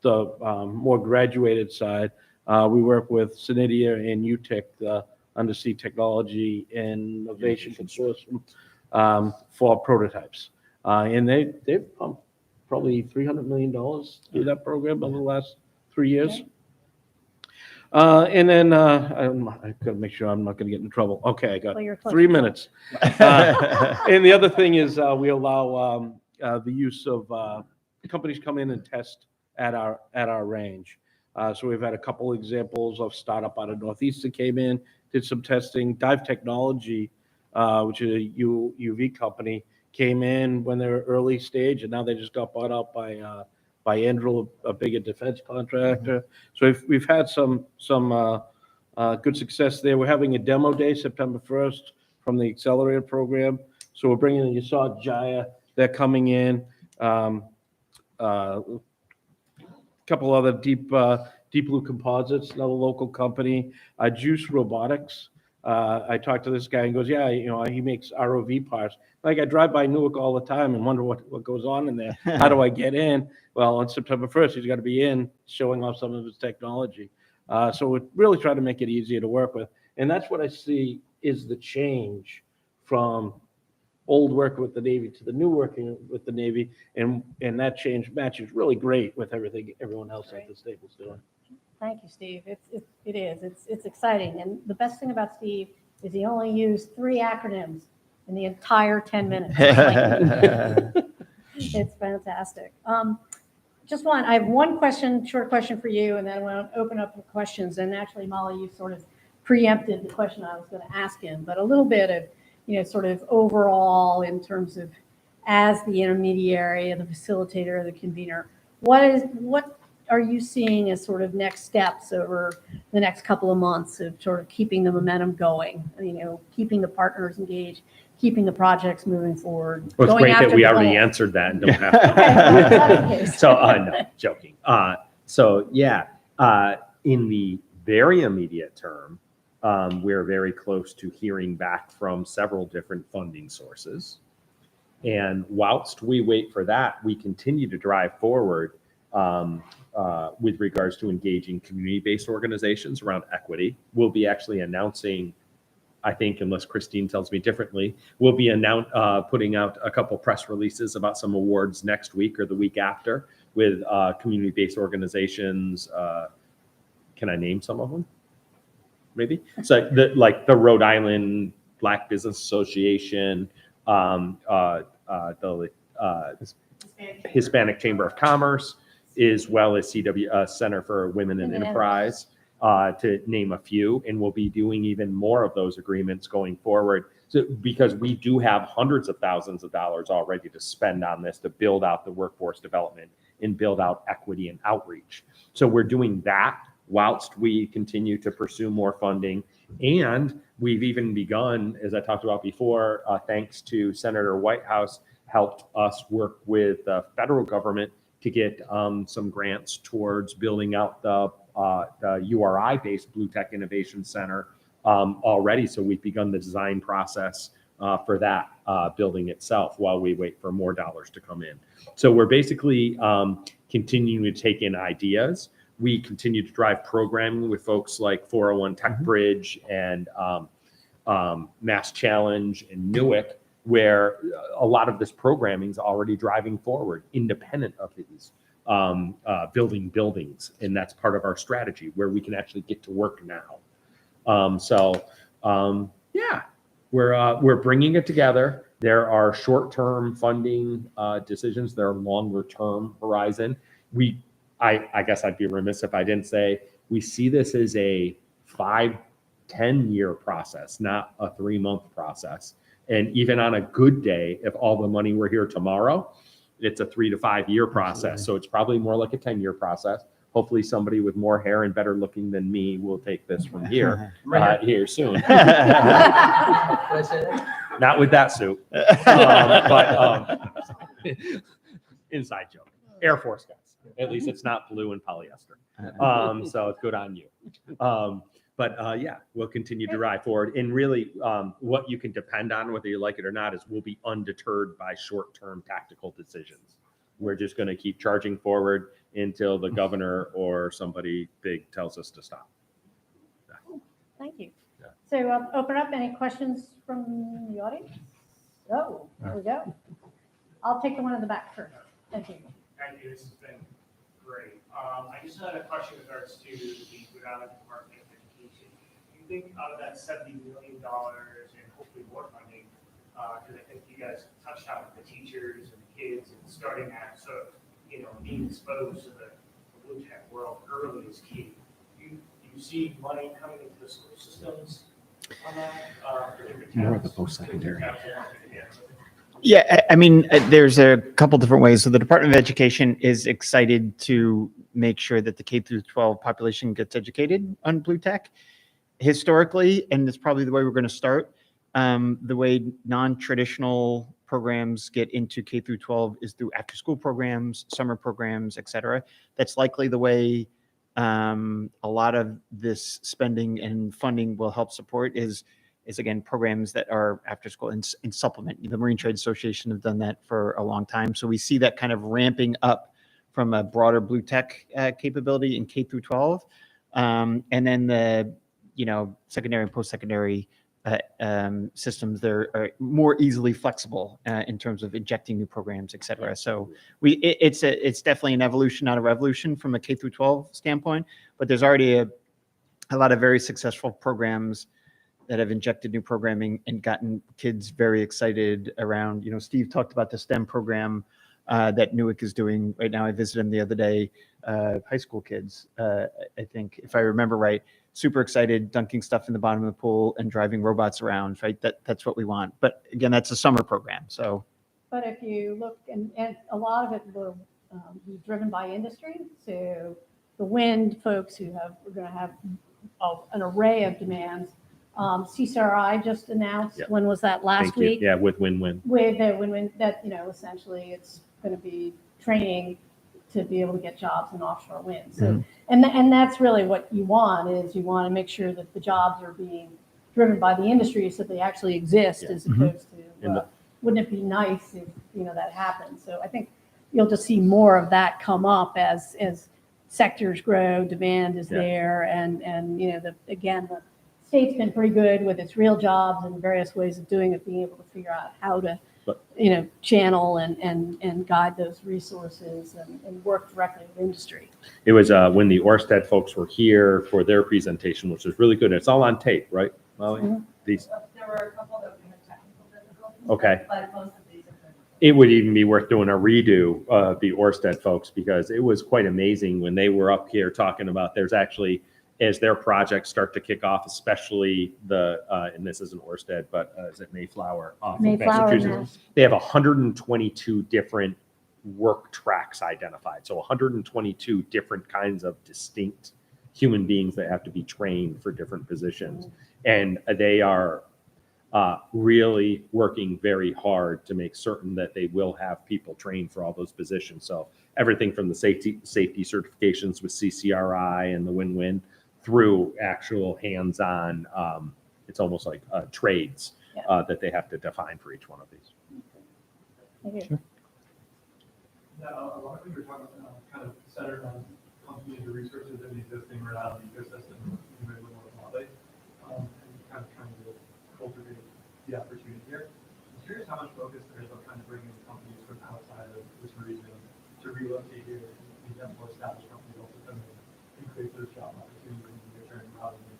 the more graduated side, we work with Synidia and UTEC, the Undersea Technology and Innovation Consortium, for prototypes. And they've pumped probably $300 million through that program over the last 3 years. And then I got to make sure I'm not going to get in trouble. Okay, I got Well, you're close. 3 minutes. And the other thing is we allow the use of companies come in and test at our range. So we've had a couple examples of startup out of Northeast that came in, did some testing. Dive Technology, which is a UV company, came in when they were early stage, and now they just got bought out by Anduril, a bigger defense contractor. So we've had some good success there. We're having a demo day September 1st from the Accelerator program. So we're bringing in, you saw Jaya, they're coming in. Couple other Deep Blue Composites, another local company. Juice Robotics. I talked to this guy and goes, yeah, he makes ROV parts. Like I drive by Newark all the time and wonder what goes on in there. How do I get in? Well, on September 1st, he's got to be in showing off some of his technology. So we're really trying to make it easier to work with. And that's what I see is the change from old working with the Navy to the new working with the Navy, and that change matches really great with everything everyone else at the stable's doing. Thank you, Steve. It's exciting. And the best thing about Steve is he only used 3 acronyms in the entire 10 minutes. It's fantastic. I have one short question for you, and then I want to open up for questions. And actually, Molly, you sort of preempted the question I was going to ask him, but a little bit of, sort of overall in terms of as the intermediary, the facilitator, the convener, what are you seeing as sort of next steps over the next couple of months of sort of keeping the momentum going, keeping the partners engaged, keeping the projects moving forward? Well, it's great that we already goals? answered that and don't have to. Okay. So, no, joking. In the very immediate term, we're very close to hearing back from several different funding sources. And whilst we wait for that, we continue to drive forward with regards to engaging community-based organizations around equity. We'll be actually announcing, I think, unless Christine tells me differently, we'll be putting out a couple press releases about some awards next week or the week after with community-based organizations. Can I name some of them? Maybe. So the Rhode Island Black Business Association, the Hispanic Chamber of Commerce, as well as CW Center for Women in Enterprise. to name a few, and we'll be doing even more of those agreements going forward. So, because we do have hundreds of thousands of dollars already to spend on this to build out the workforce development and build out equity and outreach. So we're doing that whilst we continue to pursue more funding. And we've even begun, as I talked about before, thanks to Senator Whitehouse, helped us work with the federal government to get some grants towards building out the URI-based Blue Tech Innovation Center already. So we've begun the design process for that building itself while we wait for more dollars to come in. So we're basically continuing to take in ideas. We continue to drive programming with folks like 401 Tech Bridge and Mass Challenge and Newick, where a lot of this programming is already driving forward, independent of these building buildings. And that's part of our strategy where we can actually get to work now. Yeah, we're bringing it together. There are short-term funding decisions. There are longer-term horizon. I guess I'd be remiss if I didn't say we see this as a 5-10 year process, not a 3-month process. And even on a good day, if all the money were here tomorrow, it's a 3 to 5 year process. So it's probably more like a 10-year process. Hopefully somebody with more hair and better looking than me will take this from here, here soon. Did I say that? Not with that suit, inside joke. Air Force guys. At least it's not blue and polyester. So it's good on you. Yeah, we'll continue to ride forward. And really, what you can depend on, whether you like it or not, is we'll be undeterred by short-term tactical decisions. We're just going to keep charging forward until the governor or somebody big tells us to stop. Thank you. Yeah. So open up any questions from the audience? Oh, there we go. I'll take the one in the back first. Thank you. Thank you. This has been great. I just had a question in regards to the Rhode Island Department of Education. Do you think out of that $70 million and hopefully more funding, because I think you guys touched on the teachers and the kids and starting that, so being exposed to the blue tech world early is key. Do you see money coming into the school systems on that? For different towns? More of the post-secondary. Yeah, I mean, there's a couple different ways. So the Department of Education is excited to make sure that the K through 12 population gets educated on blue tech. Historically, and it's probably the way we're going to start, the way non-traditional programs get into K through 12 is through after-school programs, summer programs, et cetera. That's likely the way a lot of this spending and funding will help support is again, programs that are after school and supplement. The Marine Trade Association have done that for a long time. So we see that kind of ramping up from a broader blue tech capability in K through 12. And then the, secondary and post-secondary systems, they're more easily flexible in terms of injecting new programs, et cetera. So it's definitely an evolution, not a revolution from a K through 12 standpoint, but there's already a lot of very successful programs that have injected new programming and gotten kids very excited around, Steve talked about the STEM program that Newick is doing right now. I visited him the other day, high school kids, I think, if I remember right, super excited, dunking stuff in the bottom of the pool and driving robots around, right? That's what we want. But again, that's a summer program, so. But if you look, and a lot of it will be driven by industry. So the wind folks are going to have an array of demands. CCRI just announced, Yep. when was that, last Thank you. week? Yeah, with win-win. With the win-win, that, essentially it's going to be training to be able to get jobs in offshore wind. So, and that's really what you want, is you want to make sure that the jobs are being driven by the industry so they actually exist, as opposed to, wouldn't it be nice if, that happened? So I think you'll just see more of that come up as sectors grow, demand is there. And the state's been pretty good with its real jobs and various ways of doing it, being able to figure out how to, channel and guide those resources and work directly with industry. It was when the Orsted folks were here for their presentation, which was really good. It's all on tape, right, Molly? These. There were a couple that we had technical difficulties. Okay. But most of these are good. It would even be worth doing a redo of the Orsted folks, because it was quite amazing when they were up here talking about there's actually as their projects start to kick off, especially and this isn't Orsted, but is it Mayflower? Off of Mayflower, Massachusetts? They have 122 different work tracks identified. So 122 different kinds of distinct human beings that have to be trained for different positions. And they are really working very hard to make certain that they will have people trained for all those positions. So everything from the safety certifications with CCRI and the Win-Win through actual hands-on, it's almost like trades that they have to define for each one of these. Thank you. Yeah, a lot of things we're talking about kind of centered on companies or resources in the existing Rhode Island ecosystem, maybe a little more broadly, and kind of trying to cultivate the opportunity here. I'm curious how much focus there is on trying to bring in companies from outside of this region to relocate here and get more established companies also come in and create those job opportunities in the near term rather than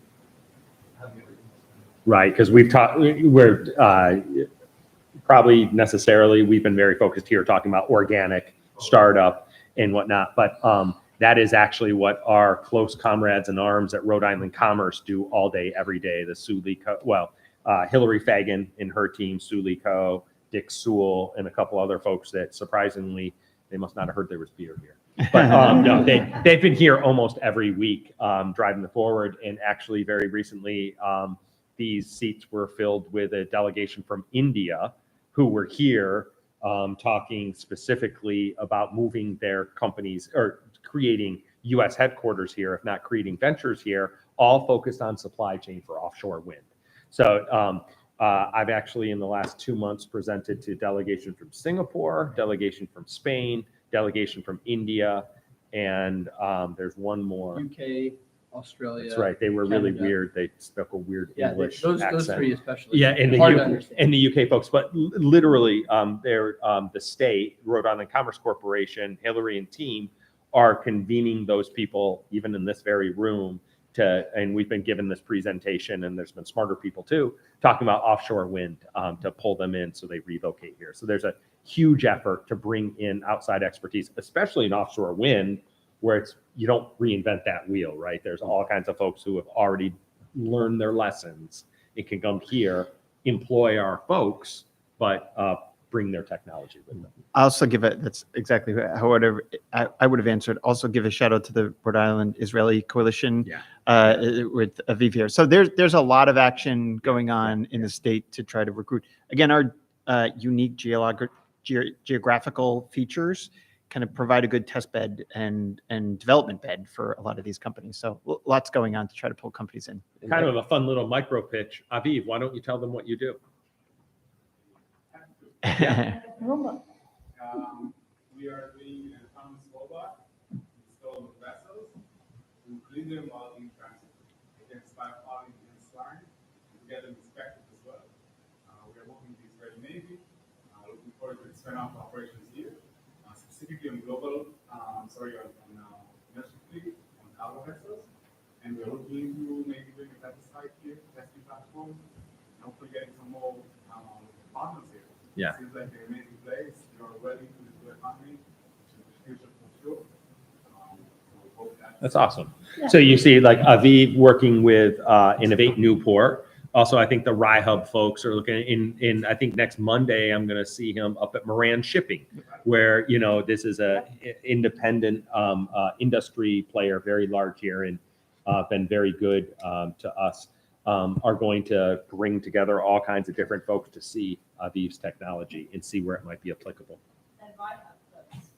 having everything else. Right, because we've talked, we're probably necessarily, we've been very focused here talking about organic startup and whatnot, but that is actually what our close comrades in arms at Rhode Island Commerce do all day, every day. The Sue Lee, Hillary Fagan and her team, Sue Lee Co., Dick Sewell, and a couple other folks that surprisingly, they must not have heard there was beer here. But no, they've been here almost every week driving the forward. And actually very recently, these seats were filled with a delegation from India who were here talking specifically about moving their companies or creating U.S. headquarters here, if not creating ventures here, all focused on supply chain for offshore wind. So I've actually in the last 2 months presented to delegation from Singapore, delegation from Spain, delegation from India, and there's one more. UK, Australia. That's right. They were really Canada. weird. They spoke a weird Yeah, English those accent. three especially. Yeah, and Hard to understand. the UK folks, but literally, they're the state, Rhode Island Commerce Corporation, Hillary and team are convening those people even in this very room and we've been given this presentation, and there's been smarter people too, talking about offshore wind to pull them in so they relocate here. So there's a huge effort to bring in outside expertise, especially in offshore wind, where you don't reinvent that wheel, right? There's all kinds of folks who have already learned their lessons. It can come here, employ our folks, but bring their technology with them. I also that's exactly how I would have answered. Also give a shout out to the Rhode Island Israeli Coalition with Aviv here. So there's a lot of action going on in the state to try to recruit. Again, our unique geographical features kind of provide a good test bed and development bed for a lot of these companies. So lots going on to try to pull companies in. Kind of a fun little micro pitch. Aviv, why don't you tell them what you do? We are doing an autonomous robot installed on vessels to clean them while in transit. They can start hauling against line to get them inspected as well. We are working with the Israeli Navy, looking forward to expand our operations here, specifically on global, on commercial fleet, on cargo vessels. And we are looking into maybe doing a better site here, testing platforms, and hopefully getting some more partners here. Yeah. It seems like an amazing place. You're ready to the economy, to the future for sure. So hope That's awesome. So you see like Aviv working with Innovate Newport. Also, I think the RyHub folks are looking in I think next Monday, I'm going to see him up at Moran Shipping, where, this is a independent industry player, very large here and been very good to us. Are going to bring together all kinds of different folks to see Aviv's technology and see where it might be applicable. And RIHUB does.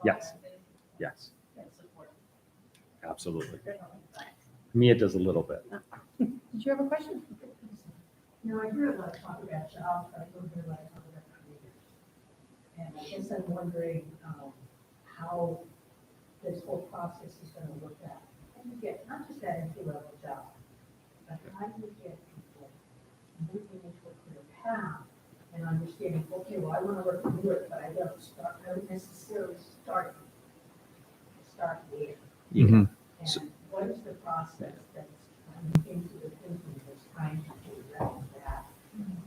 Yes. Yes, They support absolutely. it. Mia does a little bit. Did you have a question? No, I hear a lot of talk about jobs, but I don't hear a lot of talk about careers. And I guess I'm wondering how this whole process is going to look at. And you get not just that entry-level job, but how do you get people moving into a career path and understanding, okay, well, I want to work for Newark, but I don't necessarily start there. Mhm. And what is the process that's into the thinking that's trying to figure out that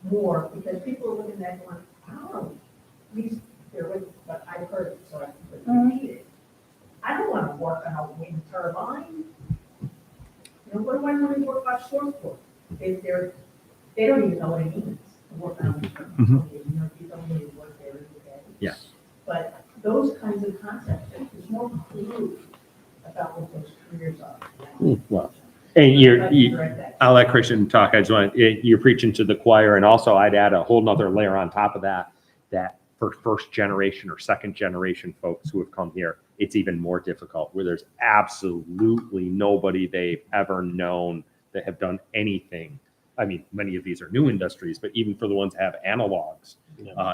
more? Because people are looking at it going, oh, these, they're with, but I've heard it, so I can repeat it. I don't want to work on a wind turbine. You know, what do I want to work offshore for? They don't even know what it means to work on, you know, you don't really work there every day. Yes. But those kinds of concepts, there's no clue about what those careers are. Well, and I'd like to direct that. I'll let Christian talk. I just want, you're preaching to the choir. And also I'd add a whole nother layer on top of that, that for first generation or second generation folks who have come here, it's even more difficult, where there's absolutely nobody they've ever known that have done anything. I mean, many of these are new industries, but even for the ones that have analogs,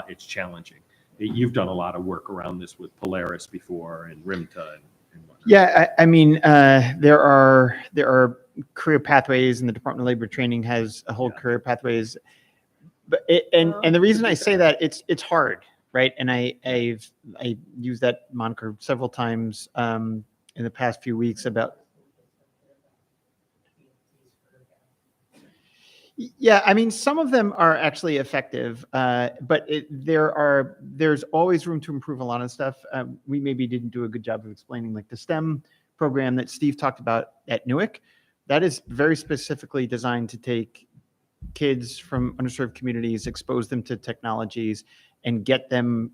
it's challenging. You've done a lot of work around this with Polaris before and RIMTA and whatnot. Yeah, I mean, there are career pathways, and the Department of Labor Training has a whole career pathways. But and the reason I say that, it's hard, right? And I've used that moniker several times in the past few weeks about. Yeah, I mean, some of them are actually effective, but there's always room to improve a lot of stuff. We maybe didn't do a good job of explaining, like the STEM program that Steve talked about at Newark. That is very specifically designed to take kids from underserved communities, expose them to technologies, and get them,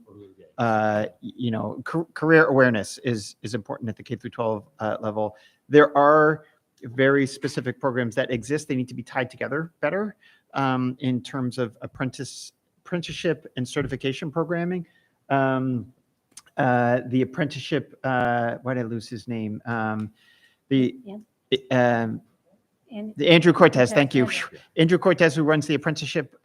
you know, career awareness is important at the K through 12 level. There are very specific programs that exist. They need to be tied together better in terms of apprenticeship and certification programming. The apprenticeship, why did I lose his name? The Andrew Cortez, thank you. Andrew Cortez, who runs the apprenticeship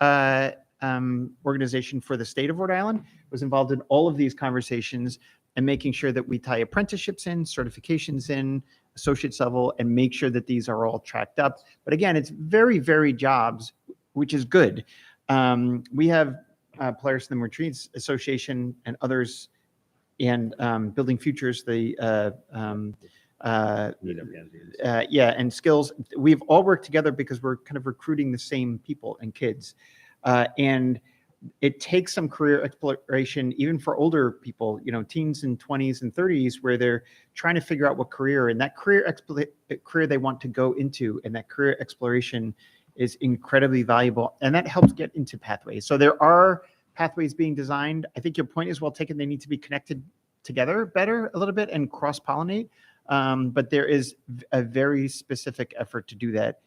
organization for the state of Rhode Island, was involved in all of these conversations and making sure that we tie apprenticeships in, certifications in, associate's level, and make sure that these are all tracked up. But again, it's very varied jobs, which is good. We have Polaris and the Marines Association and others, and Building Futures, and Skills. We've all worked together because we're kind of recruiting the same people and kids. And it takes some career exploration, even for older people, you know, teens and 20s and 30s, where they're trying to figure out what career, and that career they want to go into, and that career exploration is incredibly valuable, and that helps get into pathways. So there are pathways being designed. I think your point is well taken. They need to be connected together better a little bit and cross-pollinate. But there is a very specific effort to do that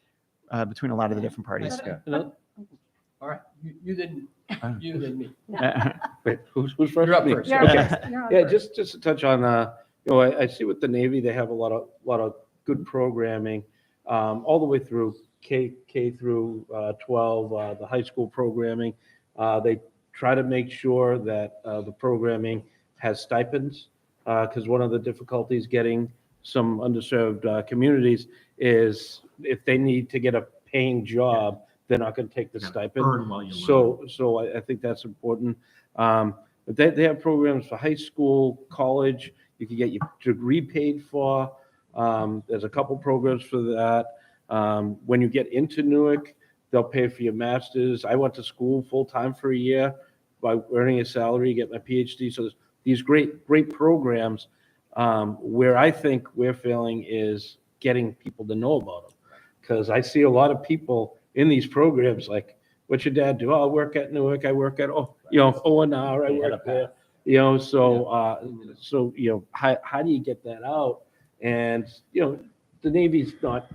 between a lot of the different parties. All right, you then me. Wait, who's first? You're up Me? first. Okay. You're on Yeah, first. just to touch on, you know, I see with the Navy, they have a lot of good programming, all the way through K through 12, the high school programming. They try to make sure that the programming has stipends, because one of the difficulties getting some underserved communities is if they need to get a paying job, they're not going to take the stipend. Earn while you learn. So I think that's important. But they have programs for high school, college. You can get your degree paid for. There's a couple programs for that. When you get into Newark, they'll pay for your master's. I went to school full time for a year by earning a salary, get my PhD. So there's these great programs. Where I think we're failing is getting people to know about them, because I see a lot of people in these programs like, what's your dad do? Oh, I work at Newark. I work at ONR. I work there. You know, so you know, how do you get that out? And you know, the Navy's not,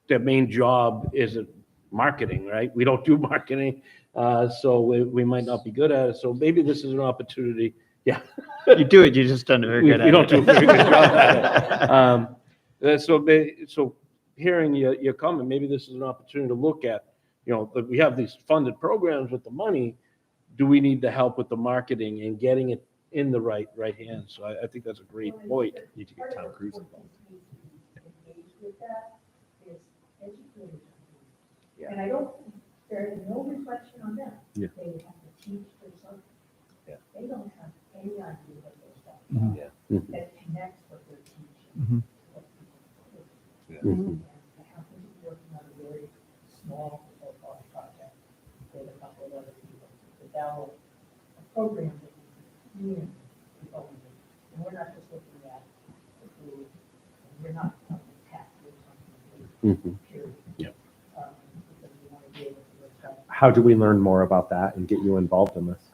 their main job isn't marketing, right? We don't do marketing, so we might not be good at it. So maybe this is an opportunity. Yeah. You do it. You just done a very good. We don't do a very good job at it. So hearing your comment, maybe this is an opportunity to look at, you know, that we have these funded programs with the money. Do we need the help with the marketing and getting it in the right hands? So I think that's a great point. Need to get Tom Cruise involved. Engage with that is educators. Yeah. And I don't, there is no reflection on them. Yeah. They have to teach their subject. Yeah. They don't have any idea what those stuff Mhm. Yeah. that connects what they're teaching. Mhm. What people do. Yeah. And I happen to be working on a very small so-called project with a couple of other people to develop a program that we can people with. And we're not just looking at the food, and we're not tapped with something. Mhm. period. Yep. Because we want to be able to look up, How do we learn more about that and get you involved in this?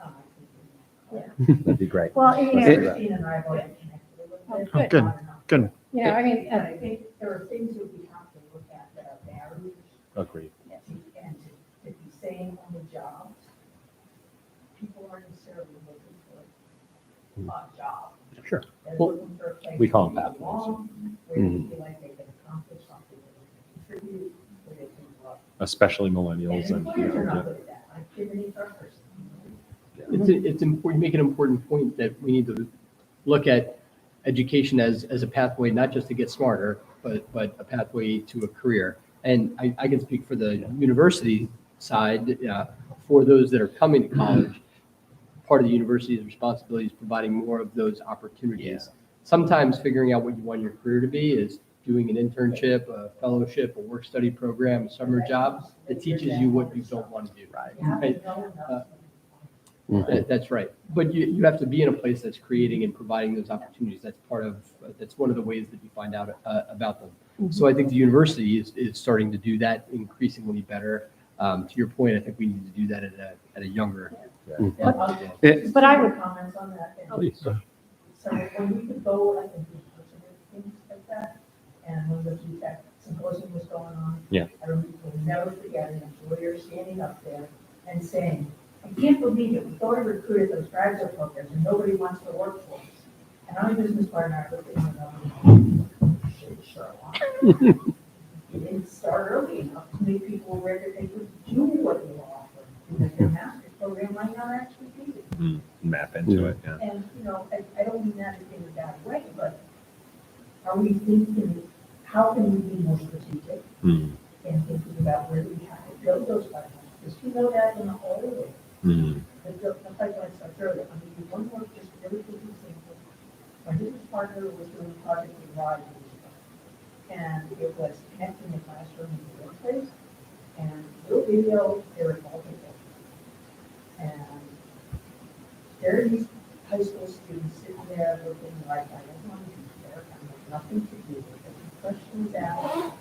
yeah. That'd be great. Well, you Let's know, do that. Christine and I have already connected a little bit. Oh, good, on and off. good. you know, I mean, And I think there are things that we have to look at that are barriers Agreed. and to be saying on the jobs, people aren't necessarily looking for a job. Sure. They're Well, looking for a place we call them where they pathways. belong, where they feel like they can accomplish something, where they can contribute, where they can grow. Especially millennials And and, you employers are know, not good at that. I've given it our person. It's important, you make an important point that we need to look at education as a pathway, not just to get smarter, but a pathway to a career. And I can speak for the university side, for those that are coming to college, part of the university's responsibility is providing more of those opportunities. Sometimes figuring out what you want your career to be is doing an internship, a fellowship, a work study program, a summer job that teaches you what you don't want to do. You have to Right. know enough. That's right. But you have to be in a place that's creating and providing those opportunities. That's one of the ways that you find out about them. So I think the university is starting to do that increasingly better. To your point, I think we need to do that at a younger. But I would- Comments on that. Please. So when we could go, like, and do things like that, and when the GTEC symposium was going on. Yeah. I will never forget an employer standing up there and saying, I can't believe it, we thought we recruited those graduate programs and nobody wants to work for us. And our business partner, I looked at him and I sure want. We didn't start early enough to make people aware that they could do what you were offering, because their master's program might not actually be it. Map into it, yeah. And, I don't mean that in a bad way, but are we thinking, how can we be more strategic Mm, in thinking about where we have to build those pipelines? Because we know that in the whole way, mm, the pipeline starts early. I'm going to give one more just really quick example. My business partner was doing a project with Rod years ago, and it was connecting the classroom to the workplace, and little video, they were multiple. And there are these high school students sitting there looking like, I don't want to be there, I have nothing to do with it. The question is asked,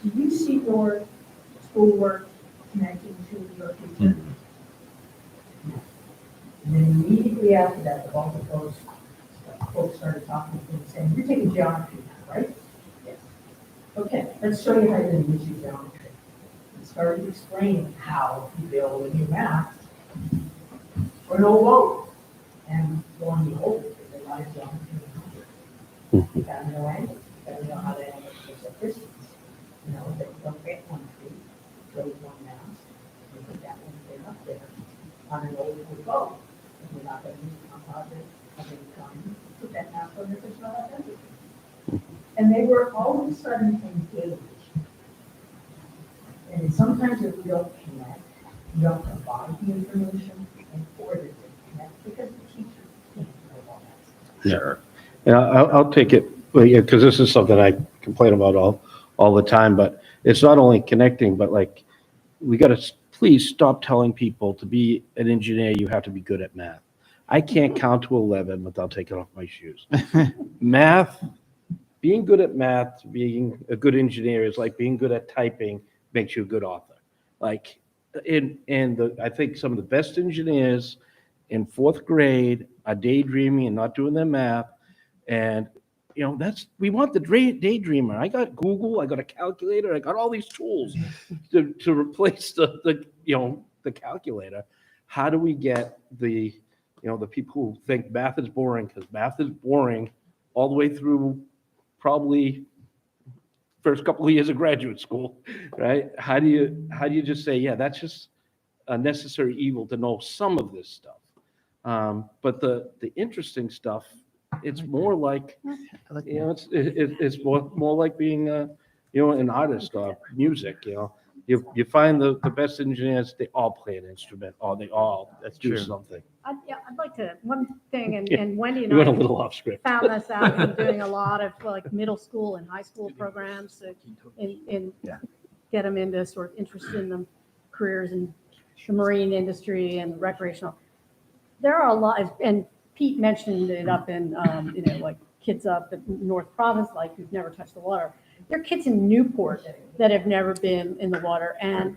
do you see your schoolwork connecting to your future? And then immediately after that, the bulk of those folks started talking to me and saying, you're taking geometry now, right? Yes. Okay, let's show you how you're going to use your geometry. And started explaining how you build a new math for no vote. And lo and behold, there's a lot of geometry in here. You gotta know angles, you gotta know how the angle is at distance. That you don't get 1 feet, build one mass, you put that one thing up there on an old boat. If you're not gonna use a composite of any kind, put that mass on there, there's no identity. And they were all of a sudden engaged. And sometimes if we don't connect, you don't provide the information in order to connect, because the teacher can't know all that stuff. sure. Yeah, I'll take it, because this is something I complain about all the time, but it's not only connecting, but like, we got to please stop telling people to be an engineer, you have to be good at math. I can't count to 11 without taking off my shoes. Math, being good at math, being a good engineer is like being good at typing makes you a good author. Like, I think some of the best engineers in 4th grade are daydreaming and not doing their math. And, we want the daydreamer. I got Google, I got a calculator, I got all these tools to replace the calculator. How do we get the people who think math is boring, because math is boring all the way through probably first couple of years of graduate school, right? How do you just say, yeah, that's just a necessary evil to know some of this stuff. But the interesting stuff, it's more like, it's more like being, an artist or music, You find the best engineers, they all play an instrument, or they all do true. something. I'd like to, one thing, Yeah. and Wendy and We went a I little off script. found this out from doing a lot of like middle school and high school programs and get them into sort of interested in the careers in the marine industry and recreational. There are a lot, and Pete mentioned it up in, like kids up at North Province, like who've never touched the water. There are kids in Newport that have never been in the water, and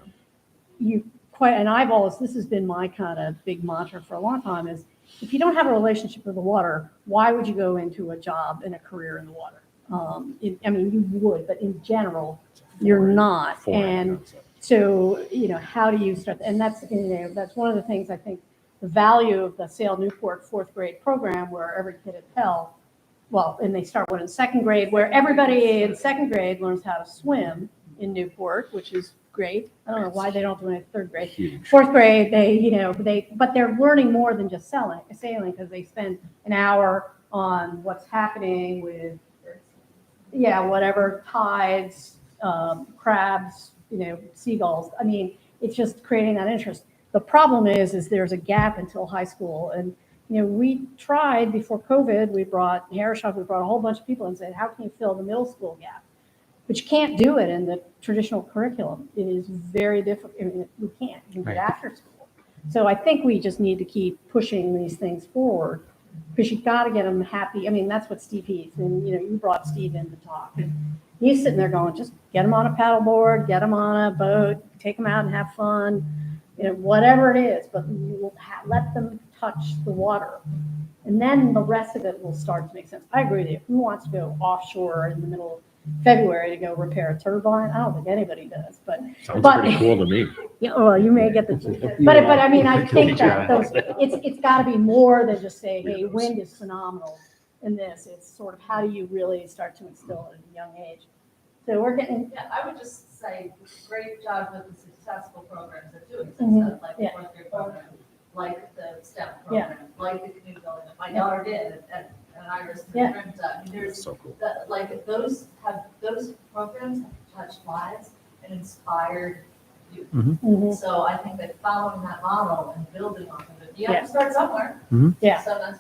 I've always, this has been my kind of big mantra for a long time, is if you don't have a relationship with the water, why would you go into a job and a career in the water? I mean, you would, but in general, you're not. And so, how do you start? And that's one of the things I think the value of the Sail Newport fourth grade program, where every kid at Pell, and they start one in second grade, where everybody in second grade learns how to swim in Newport, which is great. I don't know why they don't do it in third grade. Huge. Fourth grade, but they're learning more than just sailing because they spend an hour on what's happening with, whatever, tides, crabs, seagulls. I mean, it's just creating that interest. The problem is there's a gap until high school. And, we tried before COVID, we brought a whole bunch of people and said, how can you fill the middle school gap? But you can't do it in the traditional curriculum. It is very difficult. I mean, we can't. You can do it after school. So I think we just need to keep pushing these things forward, because you've got to get them happy. I mean, that's what Steve Heath, and you brought Steve in to talk. And he's sitting there going, just get them on a paddleboard, get them on a boat, take them out and have fun, whatever it is. But you will let them touch the water. And then the rest of it will start to make sense. I agree with you. Who wants to go offshore in the middle of February to go repair a turbine? I don't think anybody does, but Sounds pretty cool to me. yeah, well, you may get but I mean, I think that it's got to be more than just say, hey, wind is phenomenal in this. It's sort of how do you really start to instill it at a young age. So we're getting. Yeah, I would just say, great job with the successful programs that do exist, Mhm. like Yeah. the fourth grade program, like the STEM program, like the community building that my daughter did at Iris. Yeah. I mean, there's So cool. those programs have touched lives and inspired youth. Mhm. So I think that following that model and building off of it, you Yeah. have to start somewhere. Yeah. So that's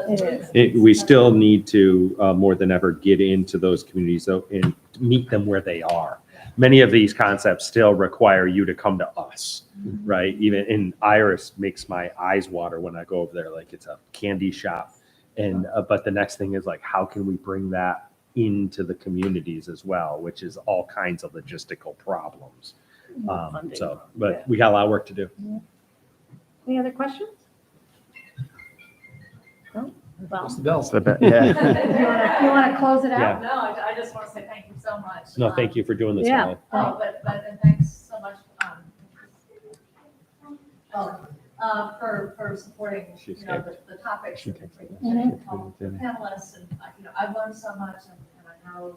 It is. We still need to, more than ever, get into those communities though, and meet them where they are. Many of these concepts still require you to come to us, right? Even in Iris makes my eyes water when I go over there, like it's a candy shop. And, but the next thing is like, how can we bring that into the communities as well, which is all kinds of logistical problems. But we got a lot of work to do. Any other questions? No? Well, It's the bell. you want to close it out? No, I just want to say thank you so much. No, thank you for doing this, Yeah. Molly. But then thanks so much, for supporting, the topics. and the panelists, and, I've learned so much, and I know,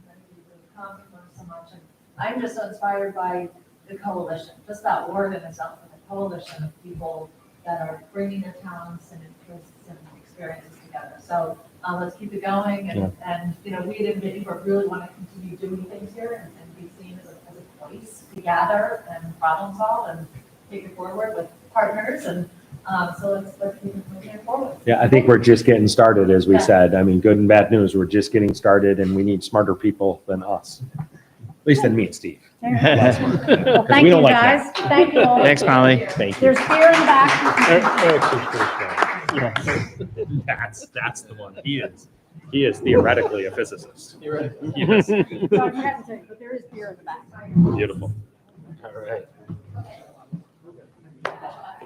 many of you have come and learned so much, and I'm just so inspired by the coalition, just that word in itself, the coalition of people that are bringing their talents and interests and experiences together. So, let's keep it going, and we at Newport really want to continue doing things here and be seen as a place to gather and problem solve and take it forward with partners, and so let's keep moving it forward. Yeah, I think we're just getting started, as we Yeah. said. I mean, good and bad news, we're just getting started, and we need smarter people than us. At least than me and Steve. Well, thank we you, don't like guys. Thank you all. Thanks, Molly. Thank you. There's beer in the back. That's the one. He is theoretically a physicist. You're right. Yes. So I forgot to tell you, but there is beer in the back. Beautiful. All right.